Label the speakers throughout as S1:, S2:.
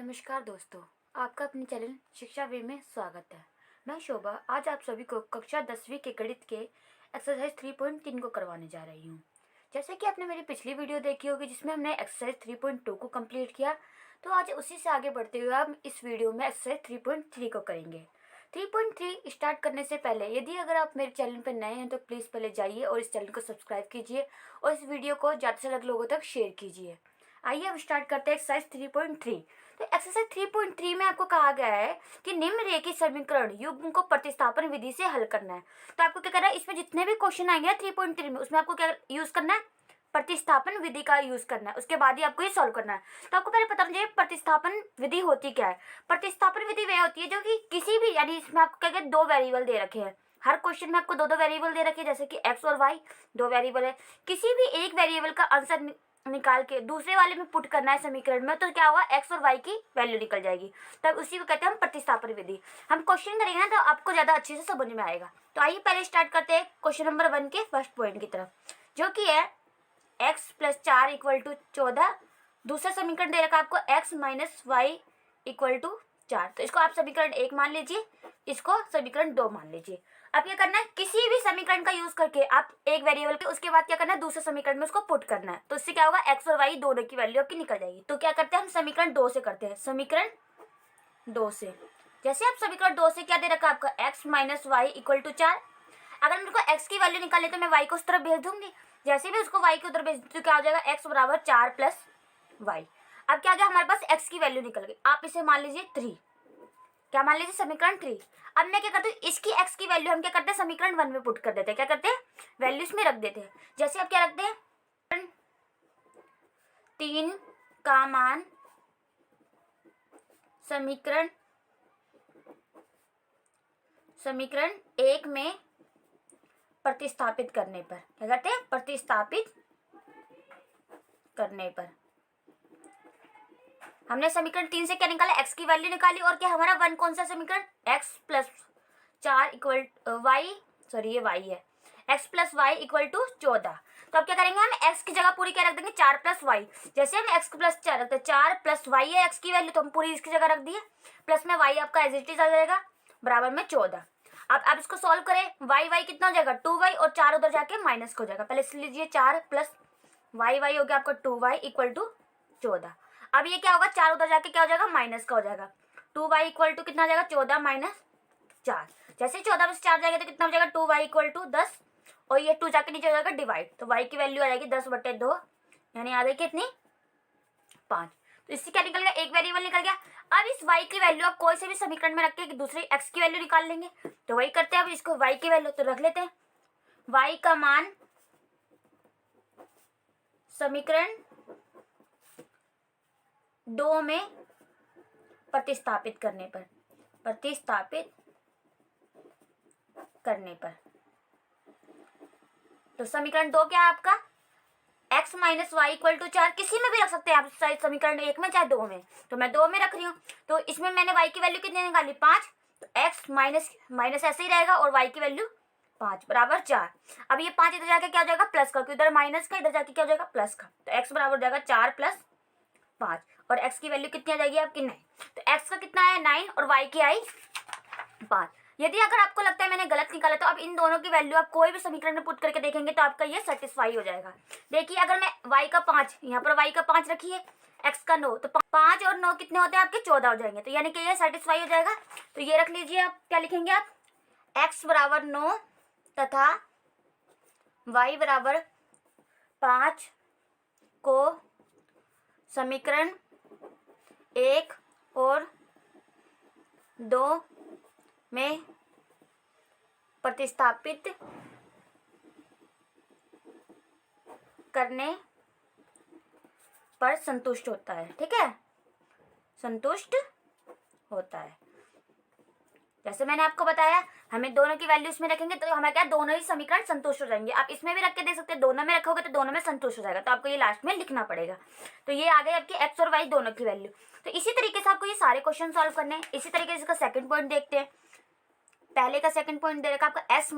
S1: नमस्कार दोस्तों, आपका अपने चैनल शिक्षा वे में स्वागत है। मैं शोभा आज आप सभी को कक्षा 10वीं के गणित के एक्सरसाइज 3.3 को करवाने जा रही हूँ। जैसे कि आपने मेरी पिछली वीडियो देखी होगी जिसमें हमने एक्सरसाइज 3.2 को कंप्लीट किया, तो आज उसी से आगे बढ़ते हुए हम इस वीडियो में एक्सरसाइज 3.3 को करेंगे। 3.3 स्टार्ट करने से पहले यदि अगर आप मेरे चैनल पर नए हैं तो प्लीज़ पहले जाइए और इस चैनल को सब्सक्राइब कीजिए और इस वीडियो को ज़्यादा से ज़्यादा लोगों तक शेयर कीजिए। आइए अब स्टार्ट करते हैं एक्सरसाइज 3.3। तो एक्सरसाइज 3.3 में आपको कहा गया है कि निम्नरेखित समीकरण युग्म को प्रतिस्थापन विधि से हल करना है। तो आपको क्या करना है, इसमें जितने भी क्वेश्चन आएंगे 3.3 में उसमें आपको क्या यूज करना है, प्रतिस्थापन विधि का यूज करना है। उसके बाद ही आपको ये सॉल्व करना है। तो आपको पहले पता होना चाहिए प्रतिस्थापन विधि होती क्या है। प्रतिस्थापन विधि वह होती है जो कि किसी भी, यानी इसमें आपको क्या दो वेरिएबल दे रखे हैं। हर क्वेश्चन में आपको दो वेरिएबल दे रखे हैं, जैसे कि एक्स और वाई दो वेरिएबल है। किसी भी एक वेरिएबल का आंसर निकाल के दूसरे वाले में पुट करना है समीकरण में, तो क्या होगा, एक्स और वाई की वैल्यू निकल जाएगी। तब उसी को कहते हैं हम प्रतिस्थापन विधि। हम क्वेश्चन करेंगे ना तो आपको ज़्यादा अच्छे से समझ में आएगा। तो आइए पहले स्टार्ट करते हैं क्वेश्चन नंबर 1 के फर्स्ट पॉइंट की तरफ, जो कि है x + 4 = 14। दूसरा समीकरण दे रखा आपको x - y = 4। तो इसको आप समीकरण 1 मान लीजिए, इसको समीकरण 2 मान लीजिए। अब क्या करना है, किसी भी समीकरण का यूज करके आप एक वेरिएबल के उसके बाद क्या करना है, दूसरे समीकरण में उसको पुट करना है। तो इससे क्या होगा, एक्स और वाई दोनों की वैल्यू आपकी निकल जाएगी। तो क्या करते हैं हम, समीकरण 2 से करते हैं। समीकरण 2 से जैसे आप समीकरण 2 से क्या दे रखा है आपका, x - y = 4। अगर मेरे को x की वैल्यू निकालनी तो मैं y को उस तरफ भेज दूंगी। जैसे भी उसको y की उधर भेज तो क्या हो जाएगा, x = 4 + y। अब क्या गया, हमारे पास x की वैल्यू निकल गई। आप इसे मान लीजिए 3। क्या मान लीजिए, समीकरण 3। अब मैं क्या करती हूँ, इसकी x की वैल्यू हम क्या करते हैं, समीकरण 1 में पुट कर देते हैं। क्या करते हैं, वैल्यू इसमें रख देते हैं। जैसे आप क्या रखते हैं, 3 का मान समीकरण 1 में प्रतिस्थापित करने पर, क्या करते हैं, प्रतिस्थापित करने पर हमने समीकरण 3 से क्या निकाला, x की वैल्यू निकाली। और क्या हमारा 1 कौन सा समीकरण, x + 4 = y, सॉरी ये y है, x + y = 14। तो अब क्या करेंगे, हम x की जगह पूरी क्या रख देंगे, 4 + y। जैसे हम x + 4 रखते हैं, 4 + y है x की वैल्यू, तो हम पूरी इसकी जगह रख दिए। प्लस में y आपका एज इट इज आ जाएगा, बराबर में 14। अब आप इसको सॉल्व करें, y कितना हो जाएगा, 2y, और 4 उधर जाके माइनस हो जाएगा। पहले इसलिए लीजिए 4 + y हो गया आपका 2y = 14। अब ये क्या होगा, 4 उधर जाके क्या हो जाएगा, माइनस का हो जाएगा। 2y = कितना हो जाएगा, 14 - 4। जैसे 14 में से 4 जाएगा तो कितना हो जाएगा, 2y = 10, और ये 2 जाके नीचे हो जाएगा डिवाइड। तो y की वैल्यू आ जाएगी 10/2, यानी आ जाएगी कितनी, 5। तो इससे क्या निकल गया, एक वेरिएबल निकल गया। अब इस y की वैल्यू आप कोई से भी समीकरण में रख के दूसरी x की वैल्यू निकाल लेंगे। तो वही करते हैं, अब इसको y की वैल्यू तो रख लेते हैं। y का मान समीकरण 2 में प्रतिस्थापित करने पर, तो समीकरण 2 क्या है आपका, x - y = 4। किसी में भी रख सकते हैं आप, चाहे समीकरण 1 में चाहे 2 में। तो मैं 2 में रख रही हूँ। तो इसमें मैंने y की वैल्यू कितनी निकाली, 5। तो x माइनस ऐसे ही रहेगा, और y की वैल्यू 5 = 4। अब ये 5 इधर जाके क्या हो जाएगा, प्लस का, उधर माइनस का, इधर जाके क्या हो जाएगा, प्लस का। तो x बराबर हो जाएगा 4 + 5, और x की वैल्यू कितनी आ जाएगी आपकी, 9। तो x का कितना है, 9, और y की आई 5। यदि अगर आपको लगता है मैंने गलत निकाला, तो अब इन दोनों की वैल्यू आप कोई भी समीकरण में पुट करके देखेंगे तो आपका ये सेटिस्फाई हो जाएगा। देखिए, अगर मैं y का 5, यहाँ पर y का 5 रखिए, x का 9, तो 5 और 9 कितने होते हैं आपके, 14 हो जाएंगे। तो यानी कि ये सेटिस्फाई हो जाएगा। तो ये रख लीजिए, आप क्या लिखेंगे, आप x = 9 तथा y = 5 को समीकरण 1 और 2 में प्रतिस्थापित करने पर संतुष्ट होता है। ठीक है, संतुष्ट होता है। जैसे मैंने आपको बताया, हमें दोनों की वैल्यू इसमें रखेंगे तो हमें क्या, दोनों ही समीकरण संतुष्ट हो जाएंगे। आप इसमें भी रख के दे सकते हैं, दोनों में रखोगे तो दोनों में संतुष्ट हो जाएगा। तो आपको ये लास्ट में लिखना पड़ेगा। तो ये आ गई आपकी x और y दोनों की वैल्यू। तो इसी तरीके से आपको ये सारे क्वेश्चन सॉल्व करने हैं। इसी तरीके से इसका सेकंड पॉइंट देखते हैं। पहले का सेकंड पॉइंट दे रखा आपका s -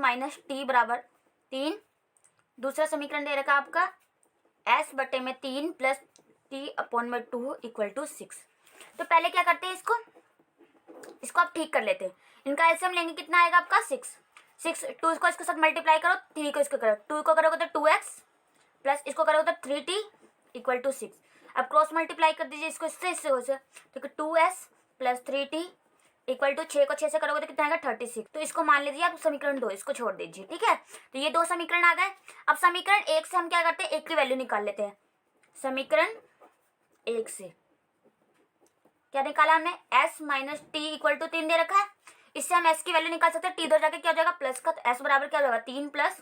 S1: t = 3। दूसरा समीकरण दे रखा आपका s/3 + t/2 = 6। तो पहले क्या करते हैं, इसको आप ठीक कर लेते हैं। इनका एलसीएम लेंगे, कितना आएगा आपका 6। 2 को इसके साथ मल्टीप्लाई करो, 3 को इसको करो, 2 को करोगे तो 2x प्लस इसको करोगे तो 3t इक्वल टू 6। अब क्रॉस मल्टीप्लाई कर दीजिए इसको इससे हो जाए, तो 2s plus 3t equal to 6 को 6 से करोगे तो कितना आएगा 36। तो इसको मान लीजिए आप समीकरण 2, इसको छोड़ दीजिए, ठीक है। तो ये 2 समीकरण आ गए। अब समीकरण 1 से हम क्या करते हैं, 1 की वैल्यू निकाल लेते हैं। समीकरण 1 से क्या निकाला हमने, s minus t equal to 3 दे रखा है, इससे हम s की वैल्यू निकाल सकते हैं। टी इधर जाके क्या हो जाएगा प्लस का, तो s बराबर क्या हो जाएगा 3 प्लस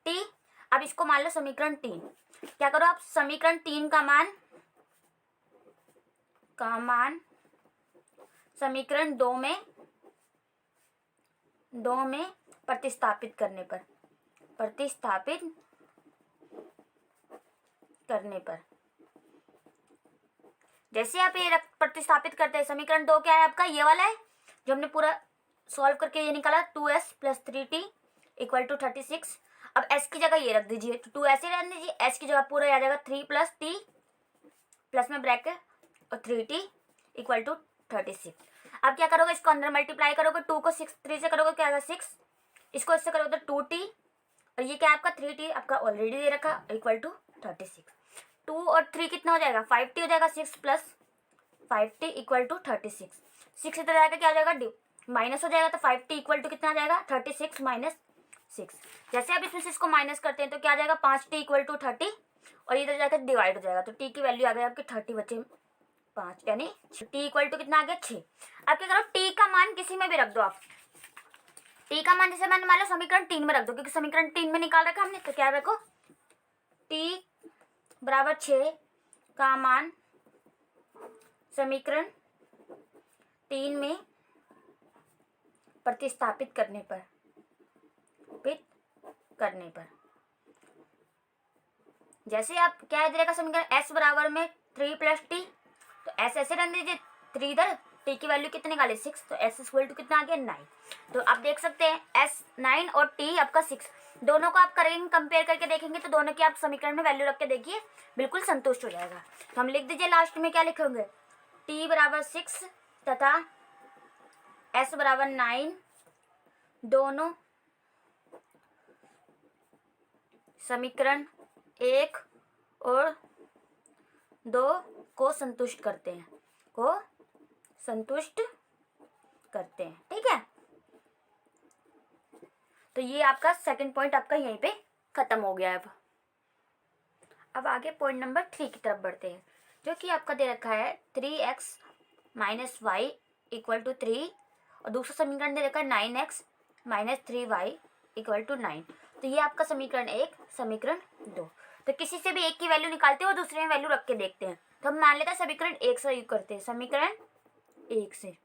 S1: टी। अब इसको मान लो समीकरण 3। क्या करो आप, समीकरण 3 का मान समीकरण 2 में प्रतिस्थापित करने पर जैसे आप ये प्रतिस्थापित करते हैं, समीकरण 2 क्या है आपका, ये वाला है जो हमने पूरा सॉल्व करके ये निकाला, 2s plus 3t equal to 36। अब s की जगह ये रख दीजिए, तो 2 ऐसे रहने दीजिए, s की जगह पूरा आ जाएगा 3 प्लस t प्लस में ब्रैकेट और 3t इक्वल टू 36। अब क्या करोगे, इसको अंदर मल्टीप्लाई करोगे, 2 को 3 से करोगे क्या आएगा 6, इसको इससे करोगे तो 2t और ये क्या है आपका 3t आपका ऑलरेडी दे रखा इक्वल टू 36। 2 और 3 कितना हो जाएगा 5t हो जाएगा, 6 प्लस 5t इक्वल टू 36। 6 इधर जाएगा क्या हो जाएगा माइनस हो जाएगा, तो 5t इक्वल टू कितना आ जाएगा 36 माइनस 6। जैसे आप इसमें से इसको माइनस करते हैं तो क्या आ जाएगा 5t इक्वल टू 30 और इधर जाकर डिवाइड हो जाएगा, तो t की वैल्यू आ गई आपकी 30 बचे 5, यानी t इक्वल टू कितना आ गया 6। अब क्या करो, t का मान किसी में भी रख दो आप, t का मान जैसे मैंने मान लो समीकरण 3 में रख दो, क्योंकि समीकरण 3 में निकाल रखा हमने, तो क्या रखो t बराबर 6 का मान समीकरण 3 में प्रतिस्थापित करने पर जैसे आप क्या दे रखा समीकरण s बराबर में 3 प्लस टी, तो s ऐसे रहने दीजिए, 3 इधर, t की वैल्यू कितने निकाले 6, तो s इक्वल टू कितना आ गया 9। तो आप देख सकते हैं s 9 और t आपका 6, दोनों को आप करेंगे कंपेयर करके देखेंगे तो दोनों की आप समीकरण में वैल्यू रख के देखिए, बिल्कुल संतुष्ट हो जाएगा। तो हम लिख दीजिए लास्ट में क्या लिखेंगे, t बराबर 6 तथा s बराबर 9 दोनों समीकरण 1 और 2 को संतुष्ट करते हैं, ठीक है। तो ये आपका सेकंड पॉइंट आपका यहीं पे खत्म हो गया है। अब आगे पॉइंट नंबर 3 की तरफ बढ़ते हैं, जो कि आपका दे रखा है 3x minus Y equal to 3 और दूसरा समीकरण दे रखा है 9x minus 3y equal to 9। तो ये आपका समीकरण 1, समीकरण 2। तो किसी से भी एक की वैल्यू निकालते हैं और दूसरे में वैल्यू रख के देखते हैं। तो हम मान लेते हैं समीकरण 1 से यूज करते हैं, समीकरण 1 से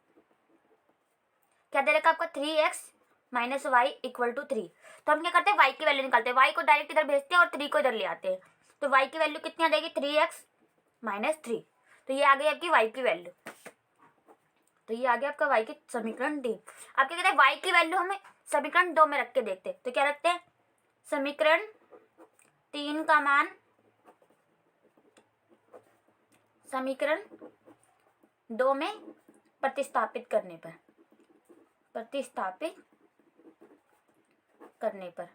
S1: क्या दे रखा है आपका 3x minus Y equal to 3। तो हम क्या करते हैं, y की वैल्यू निकालते हैं, y को डायरेक्ट इधर भेजते हैं और 3 को इधर ले आते हैं। तो y की वैल्यू कितनी आ जाएगी 3x माइनस 3। तो ये आ गई आपकी y की वैल्यू, तो ये आ गया आपका y की समीकरण डी। आप क्या कहते हैं, y की वैल्यू हमें समीकरण 2 में रख के देखते हैं। तो क्या रखते हैं, समीकरण 3 का मान समीकरण 2 में प्रतिस्थापित करने पर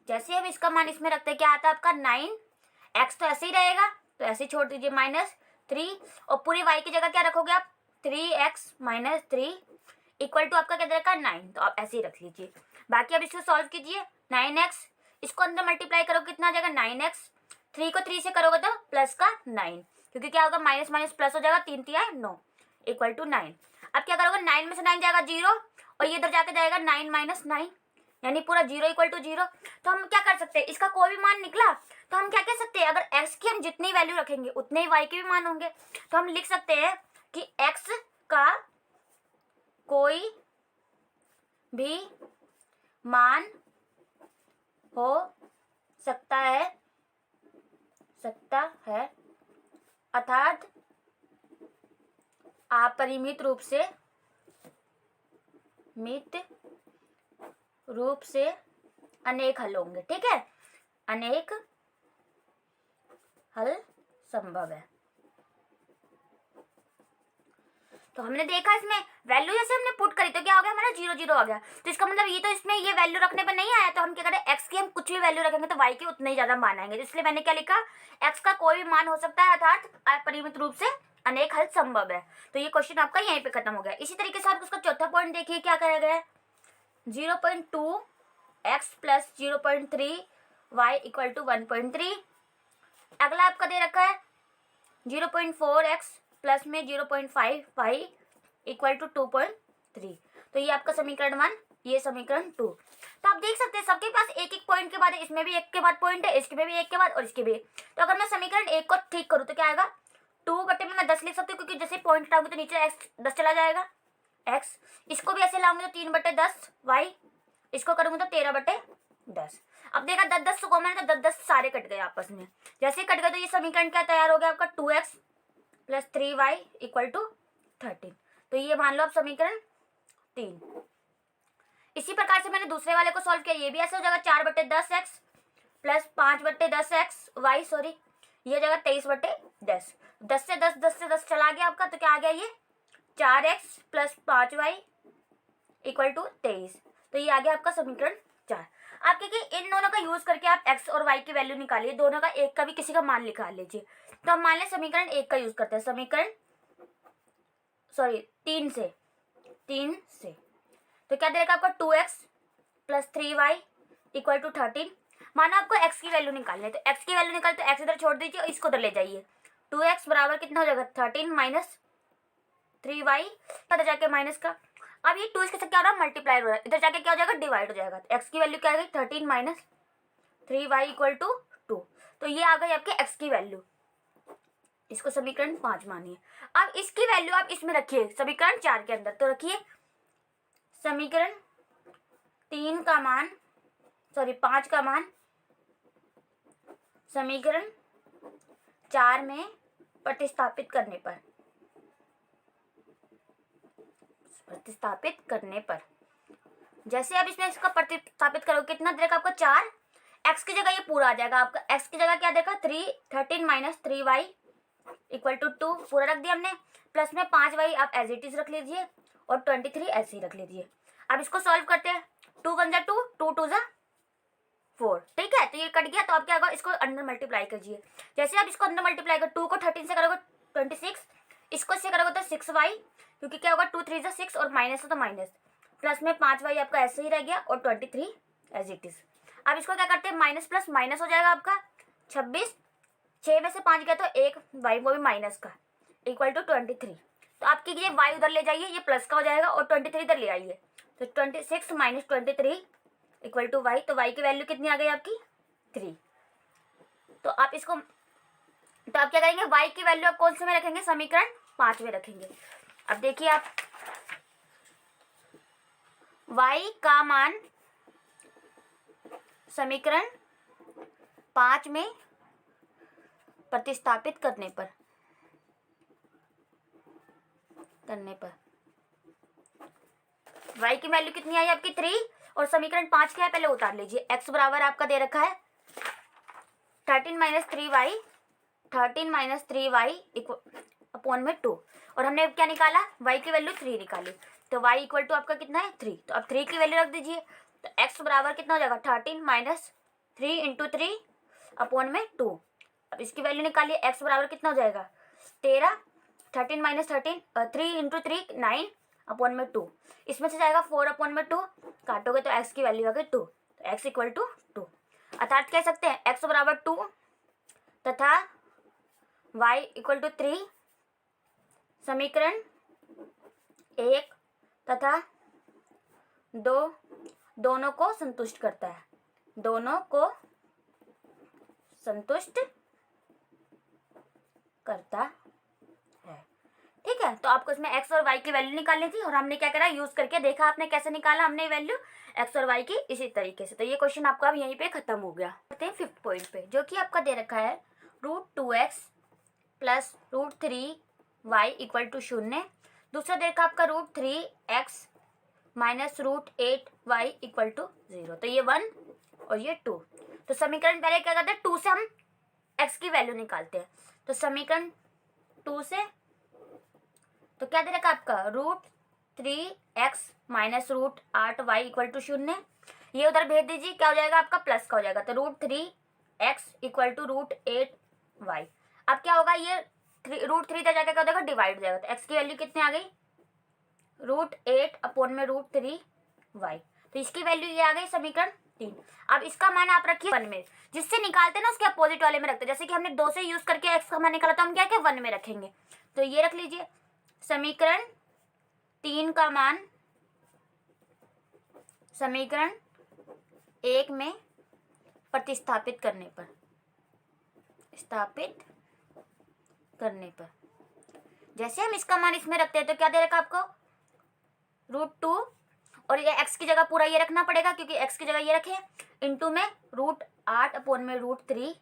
S1: जैसे हम इसका मान इसमें रखते हैं, क्या आता है आपका 9x, तो ऐसे ही रहेगा, तो ऐसे ही छोड़ दीजिए माइनस 3 और पूरी y की जगह क्या रखोगे आप 3x माइनस 3 इक्वल टू आपका क्या दे रखा है 9, तो आप ऐसे ही रख लीजिए। बाकी अब इसको सॉल्व कीजिए, 9x इसको अंदर मल्टीप्लाई करोगे कितना आ जाएगा 9x, 3 को 3 से करोगे तो प्लस का 9, क्योंकि क्या होगा माइनस माइनस प्लस हो जाएगा, 3 3 9 इक्वल टू 9। अब क्या करोगे 9 में से 9 जाएगा 0 और ये इधर जाके जाएगा 9 माइनस 9, यानी पूरा 0 इक्वल टू 0। तो हम क्या कर सकते हैं, इसका कोई भी मान निकला तो हम क्या कह सकते हैं, अगर x की हम जितनी वैल्यू रखेंगे उतने ही y के भी मान होंगे। तो हम लिख सकते हैं कि x का कोई भी मान हो सकता है अर्थात अपरिमित रूप से अनेक हल होंगे, ठीक है, अनेक हल संभव है। तो हमने देखा इसमें वैल्यू जैसे हमने पुट करी तो क्या हो गया हमारा 0 0 आ गया। तो इसका मतलब ये तो इसमें ये वैल्यू रखने पर नहीं आया, तो हम क्या करें एक्स की हम कुछ भी वैल्यू रखेंगे तो वाई के उतने ही ज़्यादा मान आएंगे। तो इसलिए मैंने क्या लिखा, एक्स का कोई भी मान हो सकता है अर्थात अपरिमित रूप से अनेक हल संभव है। तो ये क्वेश्चन आपका यहीं पे खत्म हो गया। इसी तरीके से आप उसका चौथा पॉइंट देखिए क्या करा गया है, 0.2 x plus 0.3 y equal to 1.3। अगला आपका दे रखा है 0.4 एक्स प्लस में 0.5 वाई इक्वल टू 2.3। तो ये आपका समीकरण 1, ये समीकरण 2। तो आप देख सकते हैं सबके पास एक एक पॉइंट के बाद, इसमें भी एक के बाद पॉइंट है, इसके में भी एक के बाद और इसके भी। तो अगर मैं समीकरण 1 को ठीक करूँ तो क्या आएगा, 2 बटे में मैं 10 लिख सकती हूँ क्योंकि जैसे पॉइंट हटाऊंगी तो नीचे एक्स 10 चला जाएगा एक्स। इसको भी ऐसे लाऊंगी तो 3 बटे 10 वाई, इसको करूँगी तो 13 बटे 10। अब देखा 10 10 को कॉमन है तो 10 10 सारे कट गए आपस में। जैसे कट गए तो ये समीकरण क्या तैयार हो गया आपका, 2x plus 3y equal to 13। तो ये मान लो आप समीकरण 3। इसी प्रकार से मैंने दूसरे वाले को सॉल्व किया, ये भी ऐसे हो जाएगा 4 बटे 10 एक्स प्लस 5 बटे 10 एक्स वाई, सॉरी ये जगह 23 बटे 10। 10 से 10 चला गया आपका, तो क्या आ गया ये 4x plus 5y equal to 23। तो ये आ गया आपका समीकरण 4। आप क्या इन दोनों का यूज करके आप x और y की वैल्यू निकालिए, दोनों का एक का भी किसी का मान निकाल लीजिए। तो हम मान लें समीकरण 1 का यूज करते हैं, समीकरण 3 से तो क्या देगा आपका 2x plus 3y equal to 13। माना आपको x की वैल्यू निकालनी है, तो x की वैल्यू निकाल तो x इधर छोड़ दीजिए और इसको उधर ले जाइए। 2x बराबर कितना हो जाएगा 13 माइनस 3y, इधर जाके माइनस का, अब ये 2 इसके साथ क्या हो रहा है मल्टीप्लाई हो रहा है, इधर जाके क्या हो जाएगा डिवाइड हो जाएगा। तो x की वैल्यू क्या आ गई 13 माइनस 3y इक्वल टू 2। तो ये आ गई आपके x की वैल्यू, इसको समीकरण 5 मानिए। अब इसकी वैल्यू आप इसमें रखिए समीकरण 4 के अंदर, तो रखिए समीकरण 3 का मान 5 का मान समीकरण 4 में प्रतिस्थापित करने पर जैसे आप इसमें इसका प्रतिस्थापित करोगे कितना देगा आपको 4, x की जगह ये पूरा आ जाएगा आपका, x की जगह क्या देगा 13 माइनस 3y इक्वल टू 2 पूरा रख दिया हमने, प्लस में 5y आप एज इट इज रख लीजिए और 23 ऐसे ही रख लीजिए। अब इसको सॉल्व करते हैं, 2 1 जा 2, 2 2 जा 4, ठीक है। तो ये कट गया, तो आप क्या होगा इसको अंदर मल्टीप्लाई कीजिए। जैसे आप इसको अंदर मल्टीप्लाई कर 2 को 13 से करोगे 26, इसको इससे करोगे तो 6y, क्योंकि क्या होगा 2 3 जा 6 और माइनस हो तो माइनस, प्लस में 5y आपका ऐसे ही रह गया और 23 एज इट इज। अब इसको क्या करते हैं माइनस प्लस माइनस हो जाएगा आपका 26, 6 में से 5 गया तो 1 y वो भी माइनस का इक्वल टू 23। तो आप कीजिए y उधर ले जाइए, ये प्लस का हो जाएगा और 23 इधर ले आइए, तो 26 माइनस 23 इक्वल टू y। तो y की वैल्यू कितनी आ गई आपकी 3। तो आप इसको, तो आप क्या करेंगे y की वैल्यू आप कौन से में रखेंगे समीकरण 5 में रखेंगे। अब देखिए आप y का मान समीकरण 5 में प्रतिस्थापित करने पर y की वैल्यू कितनी आई आपकी 3 और समीकरण 5 क्या है पहले उतार लीजिए। x बराबर आपका दे रखा है 13 माइनस 3y अपॉन में 2 और हमने क्या निकाला y की वैल्यू 3 निकाली, तो y इक्वल टू आपका कितना है 3। तो अब 3 की वैल्यू रख दीजिए, तो x बराबर कितना हो जाएगा 13 माइनस 3 इंटू 3 अपॉन में 2। अब इसकी वैल्यू निकालिए, x बराबर कितना हो जाएगा 13, 13 माइनस 3 इंटू 3 9 अपॉन में 2, इसमें से जाएगा 4 अपॉन में 2, काटोगे तो x की वैल्यू आ गई 2, तो x इक्वल टू 2। अर्थात कह सकते हैं x बराबर 2 तथा y इक्वल टू 3 समीकरण 1 तथा 2 दोनों को संतुष्ट करता है, दोनों को संतुष्ट करता है, ठीक है। तो आपको इसमें x और y की वैल्यू निकालनी थी और हमने क्या करा यूज करके देखा, आपने कैसे निकाला हमने वैल्यू x और y की इसी तरीके से। तो ये क्वेश्चन आपका अब यहीं पे खत्म हो गया। करते हैं 5th पॉइंट पे, जो कि आपका दे रखा है √2x plus √3y equal to 0। दूसरा दे रखा आपका √3x minus √8y equal to 0। तो ये 1 और ये 2। तो समीकरण पहले क्या करते हैं 2 से हम x की वैल्यू निकालते हैं, तो समीकरण 2 से तो क्या दे रखा आपका √3x minus √8y equal to 0। ये उधर भेज दीजिए, क्या हो जाएगा आपका प्लस का हो जाएगा, तो √3x इक्वल टू √8y। अब क्या होगा, ये √3 इधर जाकर क्या हो जाएगा डिवाइड हो जाएगा, तो x की वैल्यू कितनी आ गई √8 अपॉन में √3y। तो इसकी वैल्यू ये आ गई समीकरण 3। अब इसका मान आप रखिए 1 में, जिससे निकालते हैं ना उसके अपोजिट वाले में रखते हैं। जैसे कि हमने 2 से यूज करके x का मान निकाला, तो हम क्या क्या 1 में रखेंगे। तो ये रख लीजिए, समीकरण 3 का मान समीकरण 1 में प्रतिस्थापित करने पर जैसे हम इसका मान इसमें रखते हैं तो क्या दे रखा आपको √2, और ये x की जगह पूरा ये रखना पड़ेगा क्योंकि x की जगह ये रखे, इंटू में √8 अपॉन में √3,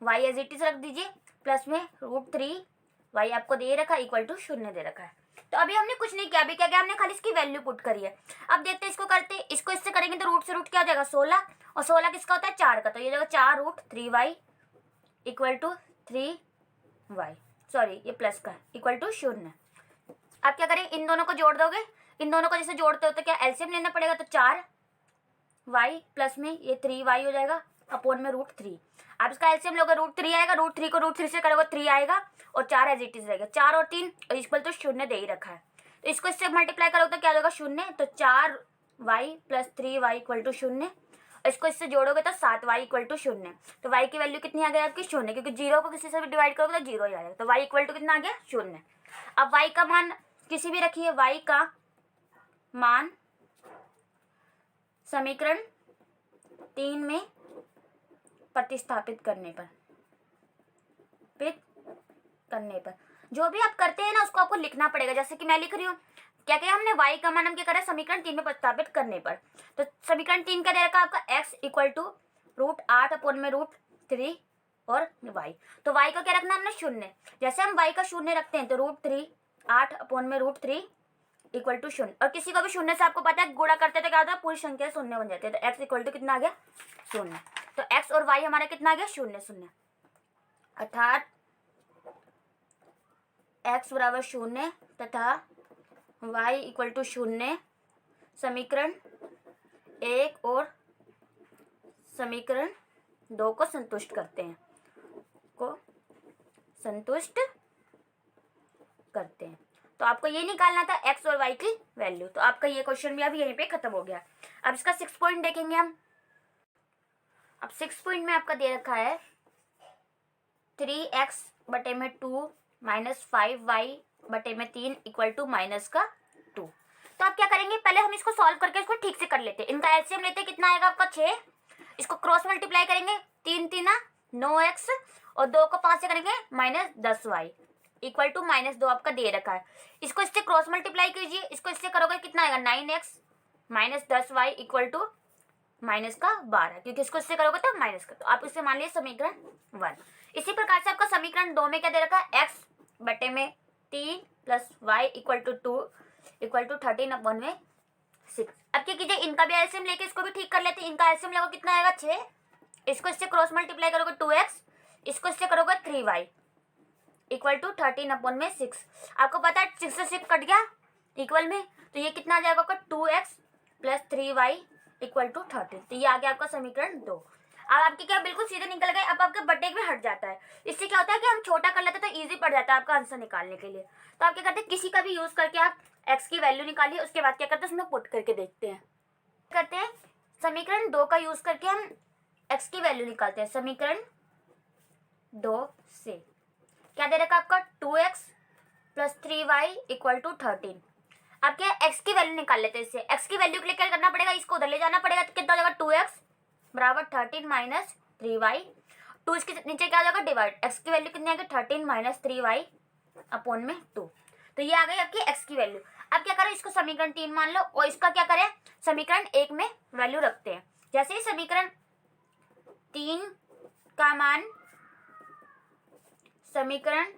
S1: y एज इट इज रख दीजिए, प्लस में √3y आपको दे रखा इक्वल टू 0 दे रखा है। तो अभी हमने कुछ नहीं किया, अभी क्या किया हमने खाली इसकी वैल्यू पुट करी है। अब देखते हैं इसको करते, इसको इससे करेंगे तो रूट से रूट क्या हो जाएगा 16, और 16 किसका होता है 4 का, तो ये जाएगा 4√3y equal to 3y, sorry ये प्लस का इक्वल टू 0। आप क्या करें, इन दोनों को जोड़ दोगे, इन दोनों को जैसे जोड़ते हो तो क्या एलसीएम लेना पड़ेगा, तो 4y प्लस में ये 3y हो जाएगा अपॉन में √3। आप इसका एलसीएम लोगे √3 आएगा, √3 को √3 से करोगे 3 आएगा, और 4 एज इट इज रहेगा, 4 और 3 और इक्वल तो 0 दे ही रखा है। तो इसको इससे मल्टीप्लाई करोगे तो क्या हो जाएगा 0, तो 4y plus 3y equal to 0। इसको इससे जोड़ोगे तो 7y इक्वल टू 0। तो y की वैल्यू कितनी आ गई आपकी 0, क्योंकि 0 को किसी से भी डिवाइड करोगे तो 0 ही आएगा, तो y इक्वल टू कितना आ गया 0। अब y का मान किसी भी रखिए, y का मान समीकरण 3 में प्रतिस्थापित करने पर जो भी आप करते हैं ना उसको आपको लिखना पड़ेगा। जैसे कि मैं लिख रही हूँ, क्या क्या हमने y का मान हम क्या करें समीकरण 3 में प्रतिस्थापित करने पर, तो समीकरण 3 का दे रखा आपका x इक्वल टू √8 अपॉन में √3 और y। तो y का क्या रखना हमने 0, जैसे हम y का 0 रखते हैं तो √8 अपॉन में √3 इक्वल टू 0, और किसी को भी 0 से आपको पता है गुणा करते तो क्या होता है पूरी संख्या 0 बन जाती है, तो x इक्वल टू कितना आ गया 0। तो x और y हमारा कितना आ गया 0, अर्थात x बराबर 0 तथा y इक्वल टू 0 समीकरण 1 और समीकरण 2 को संतुष्ट करते हैं, तो आपको ये निकालना था x और y की वैल्यू। तो आपका ये क्वेश्चन भी अब यहीं पे खत्म हो गया। अब इसका 6 पॉइंट देखेंगे हम। अब 6 पॉइंट में आपका दे रखा है 3x बटे में 2 माइनस 5y बटे में 3 इक्वल टू माइनस का 2। तो आप क्या करेंगे, पहले हम इसको सॉल्व करके इसको ठीक से कर लेते हैं। इनका एलसीएम लेते हैं, कितना आएगा आपका 6, इसको क्रॉस मल्टीप्लाई करेंगे 3 3 9x, और 2 को 5 से करेंगे -10y इक्वल टू -2 आपका दे रखा है। इसको इससे क्रॉस मल्टीप्लाई कीजिए, इसको इससे करोगे कितना आएगा 9x -10y इक्वल टू -12, क्योंकि इसको इससे करोगे तो माइनस का, तो आप इससे मान लीजिए समीकरण 1। इसी प्रकार से आपका समीकरण 2 में क्या दे रखा है x बटे में 3 plus y equal to 2 equal to 13 upon में 6। अब क्या कीजिए, इनका भी एलसीएम लेके इसको भी ठीक कर लेते हैं। इनका एलसीएम लगो कितना आएगा 6, इसको इससे क्रॉस मल्टीप्लाई करोगे 2x, इसको इससे करोगे 3y इक्वल टू 13 अपॉन में 6। आपको पता है 6 से 6 कट गया इक्वल में, तो ये कितना आ जाएगा आपका 2x plus 3y equal to 13। तो ये आ गया आपका समीकरण 2। अब आपके क्या बिल्कुल सीधे निकल गए। अब आपके बटे में हट जाता है, इससे क्या होता है कि हम छोटा कर लेते हैं तो ईजी पड़ जाता है आपका आंसर निकालने के लिए। तो आप क्या करते हैं, किसी का भी यूज करके आप x की वैल्यू निकालिए, उसके बाद क्या करते हैं उसमें पुट करके देखते हैं। करते हैं समीकरण 2 का यूज करके हम x की वैल्यू निकालते हैं। समीकरण 2 से क्या दे रखा आपका 2x plus 3y equal to 13। अब क्या x की वैल्यू निकाल लेते हैं। इससे x की वैल्यू के लिए क्या करना पड़ेगा, इसको उधर ले जाना पड़ेगा, तो कितना हो जाएगा 2x बराबर 13 माइनस 3y, 2 इसके नीचे क्या आ जाएगा डिवाइड, x की वैल्यू कितनी आएगी 13 माइनस 3y अपॉन में 2। तो ये आ गई आपकी x की वैल्यू। अब क्या करें, इसको समीकरण 3 मान लो, और इसका क्या करें समीकरण 1 में वैल्यू रखते हैं। जैसे ही समीकरण 3 का मान समीकरण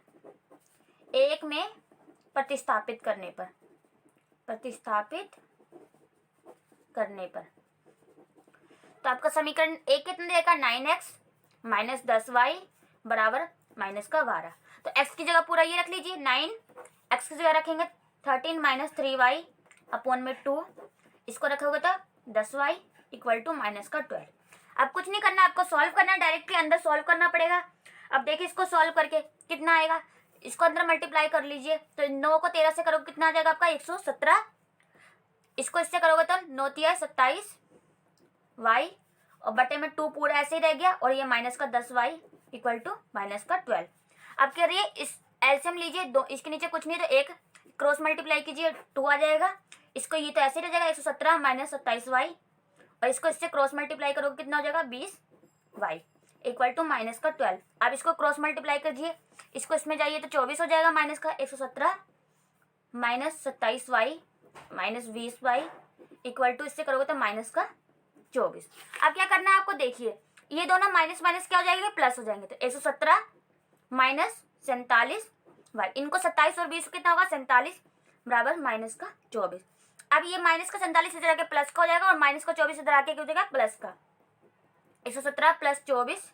S1: 1 में प्रतिस्थापित करने पर तो आपका समीकरण 1 कितना देगा 9x माइनस 10y बराबर -12। तो x की जगह पूरा ये रख लीजिए 9 एक्स की जगह रखेंगे 13 माइनस 3y अपॉन में 2, इसको रखोगे तो 10y इक्वल टू माइनस का 12। अब कुछ नहीं करना, आपको सॉल्व करना है, डायरेक्टली अंदर सॉल्व करना पड़ेगा। अब देखिए इसको सॉल्व करके कितना आएगा, इसको अंदर मल्टीप्लाई कर लीजिए, तो 9 को 13 से करोगे कितना आ जाएगा आपका 117। इसको इससे करोगे तो 9 तिया 27 y और बटे में 2 पूरा ऐसे ही रह गया, और ये माइनस का 10y इक्वल टू माइनस का 12। अब कह रही है इस एलसीएम लीजिए, दो इसके नीचे कुछ नहीं तो एक क्रॉस मल्टीप्लाई कीजिए 2 आ जाएगा, इसको ये तो ऐसे ही रह जाएगा 117 माइनस 27y, और इसको इससे क्रॉस मल्टीप्लाई करोगे कितना हो जाएगा 20y इक्वल टू माइनस का 12। अब इसको क्रॉस मल्टीप्लाई कीजिए, इसको इसमें जाइए तो 24 हो जाएगा, माइनस का 117 minus 27y minus 20y equal to इससे करोगे तो माइनस का 24। अब क्या करना है आपको, देखिए ये दोनों माइनस माइनस क्या हो जाएंगे, प्लस हो जाएंगे, तो 117 माइनस 47y, इनको 27 और 20 कितना होगा 47 बराबर माइनस का 24। अब ये माइनस का 47 इधर आके प्लस का हो जाएगा, और माइनस का 24 इधर आके क्या हो जाएगा प्लस का, 117 प्लस 24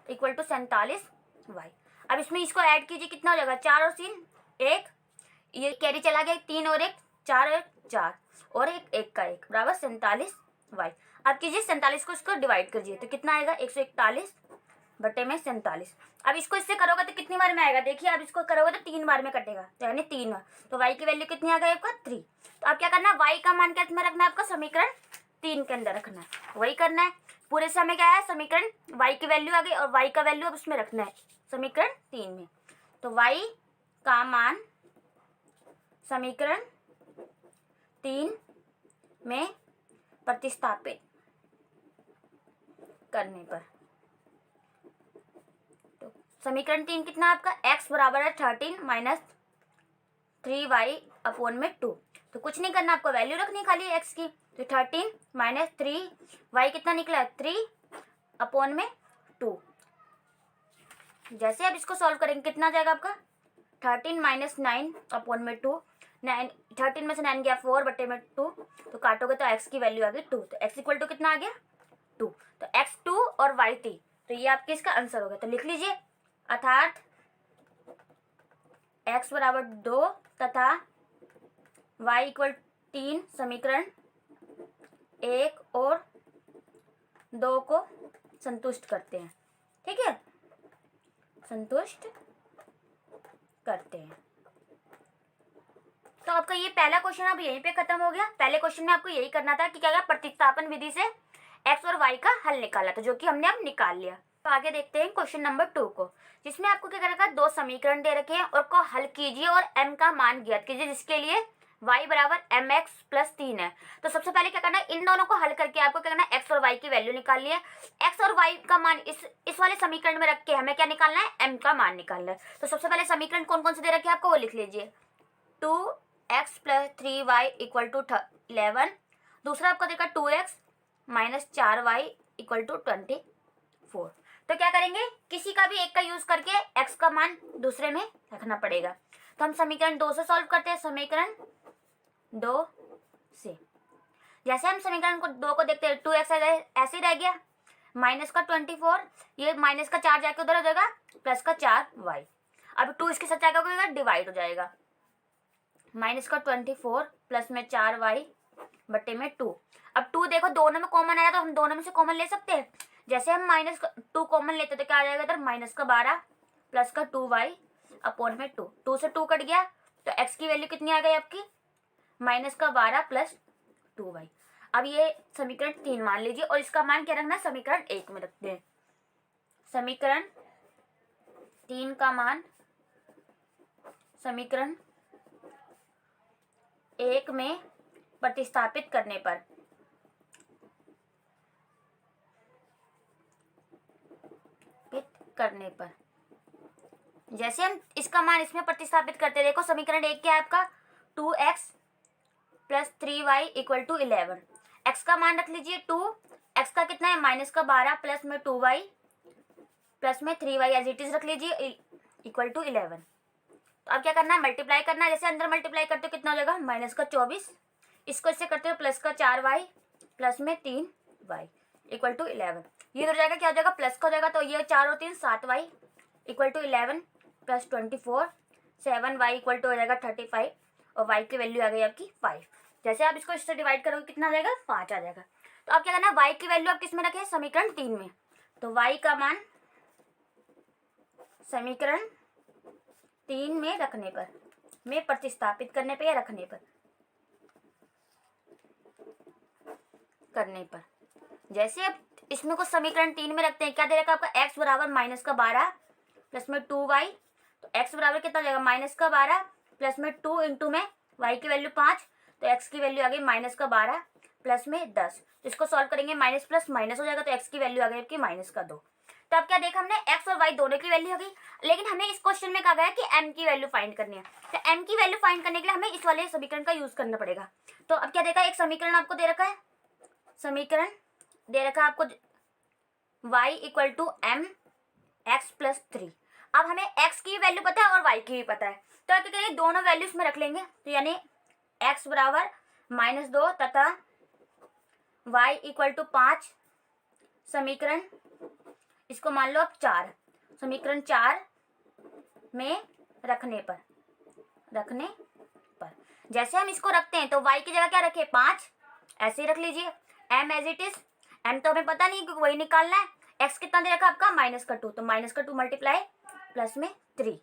S1: इक्वल टू 47y। अब इसमें इसको ऐड कीजिए, कितना हो जाएगा 4 और 3 1, ये कैरी चला गया 3 और 1 4 और 4 और 1 का 1 बराबर 47y। अब कीजिए 47 को इसको डिवाइड कीजिए तो कितना आएगा 141 बटे में 47। अब इसको इससे करोगे तो कितनी बार में आएगा, देखिए अब इसको करोगे तो 3 बार में कटेगा, तो यानी 3 बार, तो y की वैल्यू कितनी आ गई आपका 3। तो अब क्या करना है, y का मान क्या इसमें रखना है आपका, समीकरण 3 के अंदर रखना है, वही करना है। पूरे समय क्या है, समीकरण y की वैल्यू आ गई और y का वैल्यू अब उसमें रखना है समीकरण 3 में, तो y का मान समीकरण 3 में प्रतिस्थापित करने पर, तो समीकरण 3 कितना आपका x बराबर है 13 माइनस 3y अपॉन में 2, तो कुछ नहीं करना, आपको वैल्यू रखनी खाली x की, तो 13 माइनस 3y कितना निकला है 3 अपॉन में 2। जैसे अब इसको सॉल्व करेंगे कितना आ जाएगा आपका 13 माइनस 9 अपॉन में 2, 9 13 में से 9 गया 4 बटे में 2, तो काटोगे तो x की वैल्यू आ गई 2, तो x इक्वल टू कितना आ गया 2, तो x 2 और y 3, तो ये आपके इसका आंसर हो गया। तो लिख लीजिए अर्थात x बराबर 2 तथा y इक्वल 3 समीकरण 1 और 2 को संतुष्ट करते हैं, ठीक है, संतुष्ट करते हैं। तो आपका ये पहला क्वेश्चन अब यहीं पे खत्म हो गया। पहले क्वेश्चन में आपको यही करना था कि क्या प्रतिस्थापन विधि से x और y का हल निकाला था, जो कि हमने अब निकाल लिया। तो आगे देखते हैं क्वेश्चन नंबर 2 को, जिसमें आपको क्या करना है, 2 समीकरण दे रखे हैं और को हल कीजिए और m का मान ज्ञात कीजिए, जिसके लिए y बराबर mx प्लस 3 है। तो सबसे पहले क्या करना है, इन दोनों को हल करके आपको क्या करना है, x और y की वैल्यू निकालनी है। x और y का मान इस वाले समीकरण में रख के हमें क्या निकालना है, m का मान निकालना है। तो सबसे पहले समीकरण कौन कौन से दे रखे हैं आपको वो लिख लीजिए, 2x plus 3y equal to 11, दूसरा आपको देखा 2x minus 4y equal to 24। तो क्या करेंगे, किसी का भी एक का यूज करके x का मान दूसरे में रखना पड़ेगा। तो हम समीकरण 2 से सॉल्व करते हैं, समीकरण 2 से जैसे हम समीकरण को 2 को देखते हैं, 2x ऐसे ही रह गया, माइनस का 24, ये माइनस का 4 जाके उधर हो जाएगा प्लस का 4y, अब 2 इसके साथ जाकर हो जाएगा डिवाइड हो जाएगा, माइनस का 24 प्लस में 4y बटे में 2। अब 2 देखो दोनों में कॉमन आया तो हम दोनों में से कॉमन ले सकते हैं। जैसे हम माइनस 2 कॉमन लेते तो क्या आ जाएगा इधर, माइनस का 12 प्लस का 2y अपॉन में 2, 2 से 2 कट गया, तो x की वैल्यू कितनी आ गई आपकी, माइनस का 12 प्लस 2y। अब ये समीकरण 3 मान लीजिए और इसका मान क्या रखना है, समीकरण 1 में रखते हैं। समीकरण 3 का मान समीकरण 1 में प्रतिस्थापित करने पर जैसे हम इसका मान इसमें प्रतिस्थापित करते हैं, देखो समीकरण 1 क्या है आपका, 2x plus 3y equal to 11, x का मान रख लीजिए 2, x का कितना है माइनस का 12 प्लस में 2y प्लस में 3y एज इट इज रख लीजिए इक्वल टू 11। तो अब क्या करना है, मल्टीप्लाई करना है, जैसे अंदर मल्टीप्लाई करते हो कितना हो जाएगा, माइनस का 24, इसको इससे करते हो प्लस का 4y प्लस में 3y इक्वल टू 11, ये हो जाएगा क्या हो जाएगा, प्लस का हो जाएगा, तो ये 4 और 3 7y equal to 11 plus 24 7y equal to हो जाएगा 35 और y की वैल्यू आ गई आपकी 5। जैसे आप इसको इससे डिवाइड करोगे कितना आ जाएगा 5 आ जाएगा। तो आप क्या करना है y की वैल्यू आप किस में रखें समीकरण 3 में। तो y का मान समीकरण 3 में रखने पर में प्रतिस्थापित करने पर या रखने पर करने पर जैसे अब इसमें कुछ समीकरण 3 में रखते हैं क्या दे रखा आपका x बराबर -12 प्लस में 2y। तो x बराबर कितना हो जाएगा -12 प्लस में 2 इंटू में y की वैल्यू 5 तो x की वैल्यू आ गई -12 प्लस में 10। तो इसको सॉल्व करेंगे माइनस प्लस माइनस हो जाएगा तो x की वैल्यू आ गई आपकी -2। तो अब क्या देखा हमने x और y दोनों की वैल्यू हो गई, लेकिन हमें इस क्वेश्चन में कहा गया कि m की वैल्यू फाइंड करनी है। तो m की वैल्यू फाइंड करने के लिए हमें इस वाले समीकरण का यूज करना पड़ेगा। तो अब क्या देखा एक समीकरण आपको दे रखा है, समीकरण दे रखा है आपको y equal to m x plus 3। अब हमें x की वैल्यू पता है और y की भी पता है, तो क्या करेंगे दोनों वैल्यूज में रख लेंगे। तो यानी x बराबर -2 तथा y इक्वल टू 5 समीकरण इसको मान लो अब 4 समीकरण 4 में रखने पर जैसे हम इसको रखते हैं तो y की जगह क्या रखे 5 ऐसे ही रख लीजिए m as it is. m तो हमें पता नहीं क्योंकि वही निकालना है। x कितना दे रखा आपका -2 तो -2 मल्टीप्लाई प्लस में 3।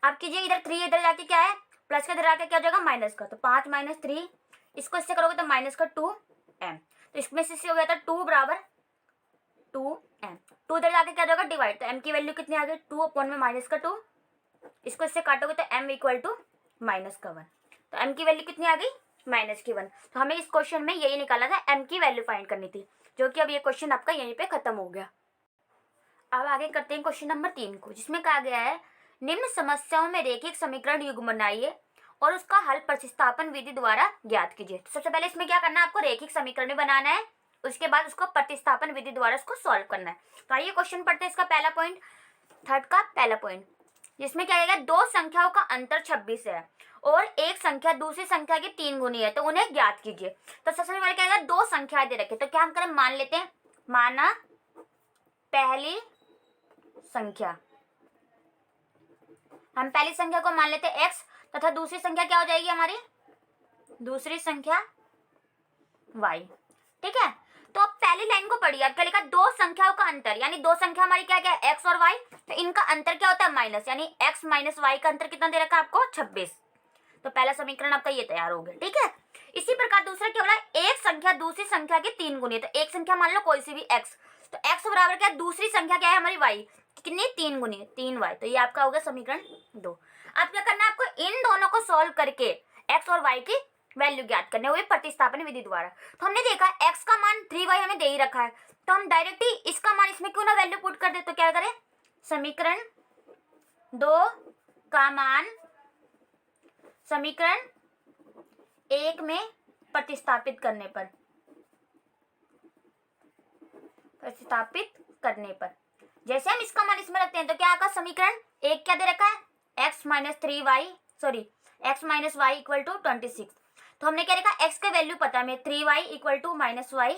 S1: अब कीजिए इधर 3 इधर जाके क्या है प्लस का इधर आके क्या हो जाएगा माइनस का, तो 5 - 3 इसको इससे करोगे तो -2m। तो इसमें से हो गया था 2 बराबर 2m। 2 इधर जाके क्या हो जाएगा डिवाइड, तो m की वैल्यू कितनी आ गई 2 में -2। इसको इससे काटोगे तो m इक्वल टू -1। तो m की वैल्यू कितनी आ गई -1। तो हमें इस क्वेश्चन में यही निकाला था m की वैल्यू फाइंड करनी थी, जो कि अब ये क्वेश्चन आपका यहीं पे खत्म हो गया। अब आगे करते हैं क्वेश्चन नंबर 3 को, जिसमें कहा गया है निम्न समस्याओं में रेखिक समीकरण युग्म बनाइए और उसका हल प्रतिस्थापन विधि द्वारा ज्ञात कीजिए। तो सबसे पहले इसमें क्या करना है आपको रेखिक समीकरण बनाना है, उसके बाद उसको प्रतिस्थापन विधि द्वारा उसको सॉल्व करना है। तो आइए क्वेश्चन पढ़ते हैं इसका पहला पॉइंट, थर्ड का पहला पॉइंट, जिसमें क्या है दो संख्याओं का अंतर 26 है और एक संख्या दूसरी संख्या की 3 गुनी है, तो उन्हें ज्ञात कीजिए। तो सबसे पहले क्या है दो संख्याएं दे रखे, तो क्या हम करें मान लेते हैं, माना पहली संख्या, हम पहली संख्या को मान लेते हैं x तथा दूसरी संख्या क्या हो जाएगी हमारी दूसरी संख्या y। ठीक है, तो अब पहली लाइन को पढ़िए। अब क्या लिखा दो संख्याओं का अंतर, यानी दो संख्या हमारी क्या क्या है x और y, तो इनका अंतर क्या होता है माइनस, यानी x माइनस y का अंतर कितना दे रखा है आपको 26। तो पहला समीकरण आपका ये तैयार हो गया। ठीक है, इसी प्रकार दूसरा क्या बोला एक संख्या दूसरी संख्या की 3 गुनी है, तो एक संख्या मान लो कोई सी भी x, तो x बराबर क्या दूसरी संख्या क्या है हमारी y, कितनी 3 गुनी है 3y। तो ये आपका हो गया समीकरण 2। अब क्या करना है आपको इन दोनों को सॉल्व करके x और y की वैल्यू ज्ञात करने हुए प्रतिस्थापन विधि द्वारा। तो हमने देखा x का मान 3y हमें दे ही रखा है, तो हम डायरेक्ट ही इसका मान इसमें क्यों ना वैल्यू पुट कर दे। तो क्या करें समीकरण 2 का मान समीकरण 1 में प्रतिस्थापित करने पर जैसे हम इसका मान इसमें रखते हैं तो क्या आपका समीकरण 1 क्या दे रखा है x minus y equal to 26। तो हमने क्या रखा x का वैल्यू पता है हमें 3y equal to -y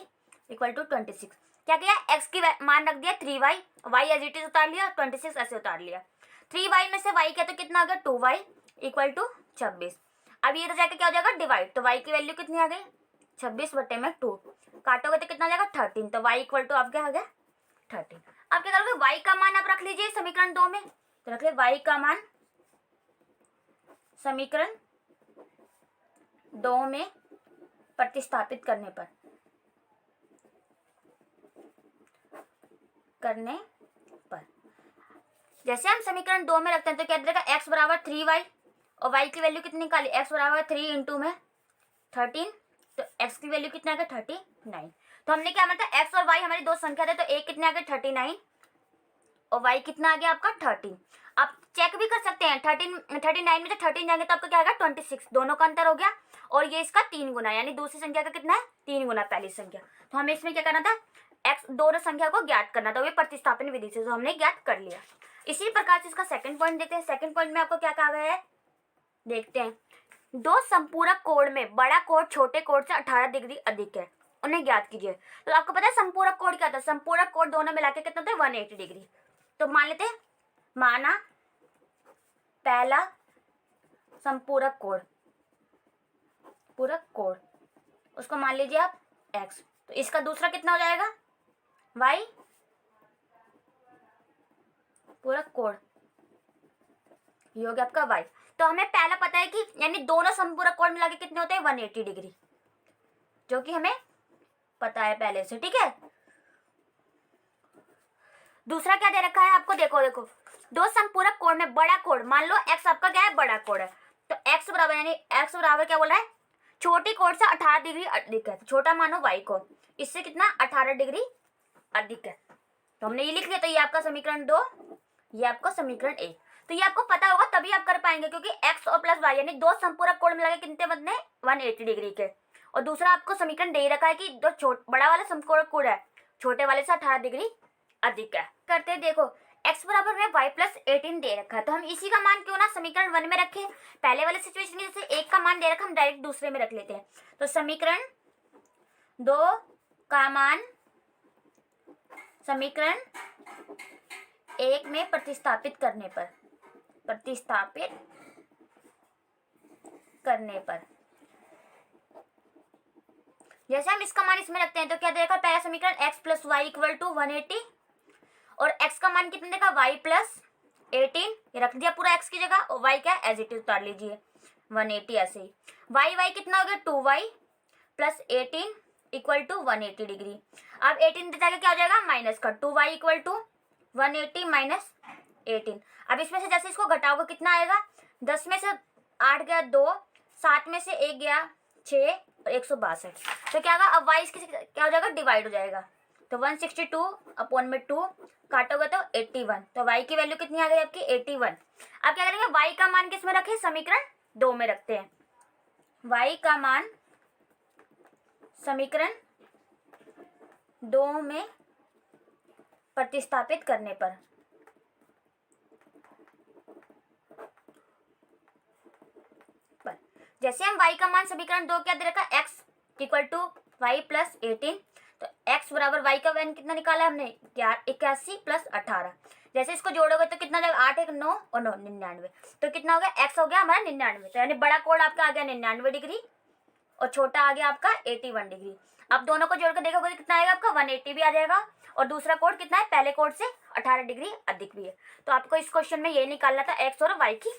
S1: equal to 26। क्या किया x की मान रख दिया 3y, y as it is उतार लिया, 26 ऐसे उतार लिया। 3y में से y क्या तो कितना आ गया 2y इक्वल टू 26। अब ये तो जाके क्या हो जाएगा डिवाइड, तो y की वैल्यू कितनी आ गई 26/2, काटोगे तो कितना आ जाएगा 13, तो y इक्वल टू आप क्या आ गया 13। अब क्या करोगे y का मान आप रख लीजिए समीकरण 2 में, तो रख ले y का मान समीकरण 2 में प्रतिस्थापित करने पर जैसे हम समीकरण 2 में रखते हैं तो क्या देगा x बराबर 3y और y की वैल्यू कितनी निकाली x बराबर 3 इंटू में 13, तो x की वैल्यू कितना आ गया 39। तो हमने क्या मतलब x और y हमारी दो संख्या थे, तो एक कितने आ गए 39 और y कितना आ गया आपका 13। आप चेक भी कर सकते हैं 39 में तो 13 जाएंगे तो आपका क्या आएगा 26, दोनों का अंतर हो गया और ये इसका 3 गुना, यानी दूसरी संख्या का कितना है 3 गुना पहली संख्या। तो हमें इसमें क्या करना था x दोनों संख्या को ज्ञात करना था, वो प्रतिस्थापन विधि से, तो हमने ज्ञात कर लिया। इसी प्रकार से इसका सेकंड पॉइंट देखते हैं। सेकंड पॉइंट में आपको क्या कहा गया है देखते हैं, दो संपूरक कोण में बड़ा कोण छोटे कोण से 18 डिग्री अधिक है, उन्हें ज्ञात कीजिए। तो आपको पता है संपूरक कोण क्या था, संपूरक कोण दोनों मिला के कितना होता है 180 डिग्री। तो मान लेते हैं माना पहला संपूरक कोण, पूरक कोण, उसको मान लीजिए आप x। तो इसका दूसरा कितना हो जाएगा y, पूरक कोण, ये हो गया आपका y। तो हमें पहला पता है कि यानी दोनों संपूरक कोण मिला के कितने होते हैं 180 डिग्री, जो कि हमें पता है पहले से, ठीक है। दूसरा क्या दे रखा है आपको, देखो देखो, दो संपूरक कोण में बड़ा कोण, मान लो x आपका क्या है, बड़ा कोण है, तो x बराबर यानी x बराबर क्या बोला है, छोटी कोण से 18 डिग्री अधिक है, तो छोटा मानो y को, इससे कितना 18 डिग्री अधिक है, तो हमने ये लिख लिया। तो ये आपका समीकरण 2, ये आपका समीकरण 1। तो ये आपको पता होगा तभी आप कर पाएंगे, क्योंकि x और प्लस y यानी दो संपूरक कोण मिला के कितने बनने 180 डिग्री के। और दूसरा आपको समीकरण दे रखा है कि जो बड़ा वाला संपूरक कोण है छोटे वाले से 18 डिग्री अधिक है। करते हैं, देखो x बराबर में y प्लस 18 दे रखा है, तो हम इसी का मान क्यों ना समीकरण 1 में रखें। पहले वाले सिचुएशन में जैसे 1 का मान दे रखा, हम डायरेक्ट दूसरे में रख लेते हैं। तो समीकरण 2 का मान समीकरण 1 में प्रतिस्थापित करने पर, जैसे हम इसका मान इसमें रखते हैं तो क्या देखा, पहला समीकरण x plus y equal to 180, और x का मान कितना देखा y प्लस 18, ये रख दिया पूरा x की जगह, और y क्या एज इट इज उतार लीजिए 180 ऐसे ही। y कितना हो गया 2y plus 18 equal to 180 degree. अब 18 की जगह क्या हो जाएगा माइनस का, 2y इक्वल टू 180 माइनस 18। अब इसमें से जैसे इसको घटाओगे कितना आएगा, 10 में से 8 गया 2, 7 में से 1 गया 6 और 162, तो क्या होगा अब y इसके क्या हो जाएगा डिवाइड हो जाएगा, तो 162 अपॉन में 2 काटोगे तो 81, तो y की वैल्यू कितनी आ गई आपकी 81। अब क्या करेंगे, y का मान किस में रखें, समीकरण 2 में रखते हैं। y का मान समीकरण 2 में प्रतिस्थापित करने पर, जैसे हम y का मान समीकरण 2 क्या दे रखा है, x equal to y plus 18, तो x बराबर y का वैल्यू कितना निकाला है हमने 81 प्लस 18, जैसे इसको जोड़ोगे तो कितना जाएगा 8 1 9 और 9 99, तो कितना हो गया x हो गया हमारा 99, तो यानी बड़ा कोण आपका आ गया 99 डिग्री और छोटा आ गया आपका 81 डिग्री। अब दोनों को जोड़कर देखोगे तो कितना आएगा आपका 180 भी आ जाएगा, और दूसरा कोण कितना है, पहले कोण से 18 डिग्री अधिक भी है। तो आपको इस क्वेश्चन में ये निकालना था x और y की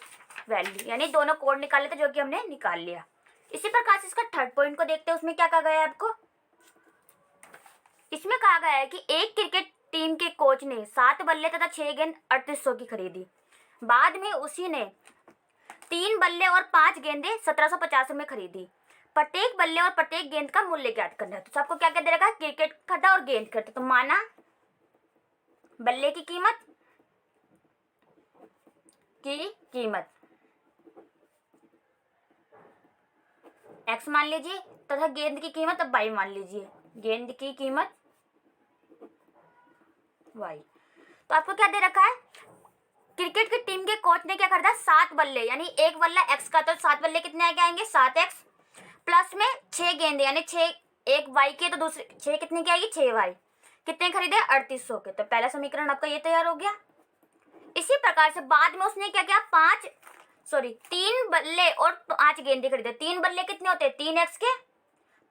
S1: वैल्यू, यानी दोनों कोण निकाले थे जो कि हमने निकाल लिया। इसी प्रकार से इसका थर्ड पॉइंट को देखते हैं, उसमें क्या कहा गया है आपको, इसमें कहा गया है कि एक क्रिकेट टीम के कोच ने 7 बल्ले तथा 6 गेंद 3800 की खरीदी, बाद में उसी ने 3 बल्ले और 5 गेंदें 1750 में खरीदी, प्रत्येक बल्ले और प्रत्येक गेंद का मूल्य ज्ञात करना है। तो आपको क्या क्या दे रखा है, क्रिकेट खरीदा और गेंद खरीदा, तो माना बल्ले की कीमत x मान लीजिए तथा गेंद की कीमत अब y मान लीजिए, गेंद की कीमत y। तो आपको क्या दे रखा है, क्रिकेट की टीम के कोच ने क्या खरीदा 7 बल्ले, यानी एक बल्ला x का, तो 7 बल्ले कितने आगे आएंगे 7x, प्लस में 6 गेंदे यानी 6 एक y के, तो दूसरे 6 कितने की आएगी 6y, कितने खरीदे 3800 के, तो पहला समीकरण आपका ये तैयार हो गया। इसी प्रकार से बाद में उसने क्या किया 3 बल्ले और 5 गेंदे खरीदे, 3 बल्ले कितने होते हैं 3x के,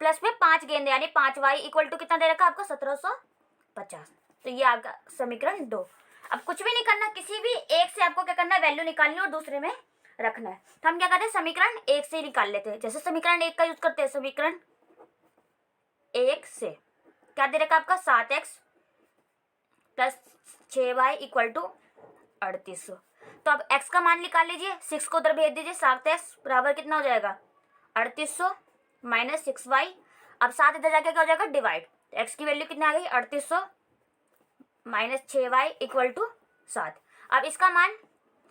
S1: प्लस में 5 गेंदे यानी 5y इक्वल टू कितना दे रखा आपको 1750, तो ये आपका समीकरण 2। अब कुछ भी नहीं करना, किसी भी एक से आपको क्या करना है वैल्यू निकालनी और दूसरे में रखना है, तो हम क्या करते हैं समीकरण 1 से ही निकाल लेते हैं। जैसे समीकरण 1 का यूज करते हैं, समीकरण 1 से क्या दे रखा आपका 7x plus 6y equal to 3800, तो अब x का मान निकाल लीजिए, 6 को उधर भेज दीजिए, 7x बराबर कितना हो जाएगा 3800 माइनस 6y, अब 7 इधर जाके क्या हो जाएगा डिवाइड, तो x की वैल्यू कितना आ गई 3800 माइनस 6y इक्वल टू 7। अब इसका मान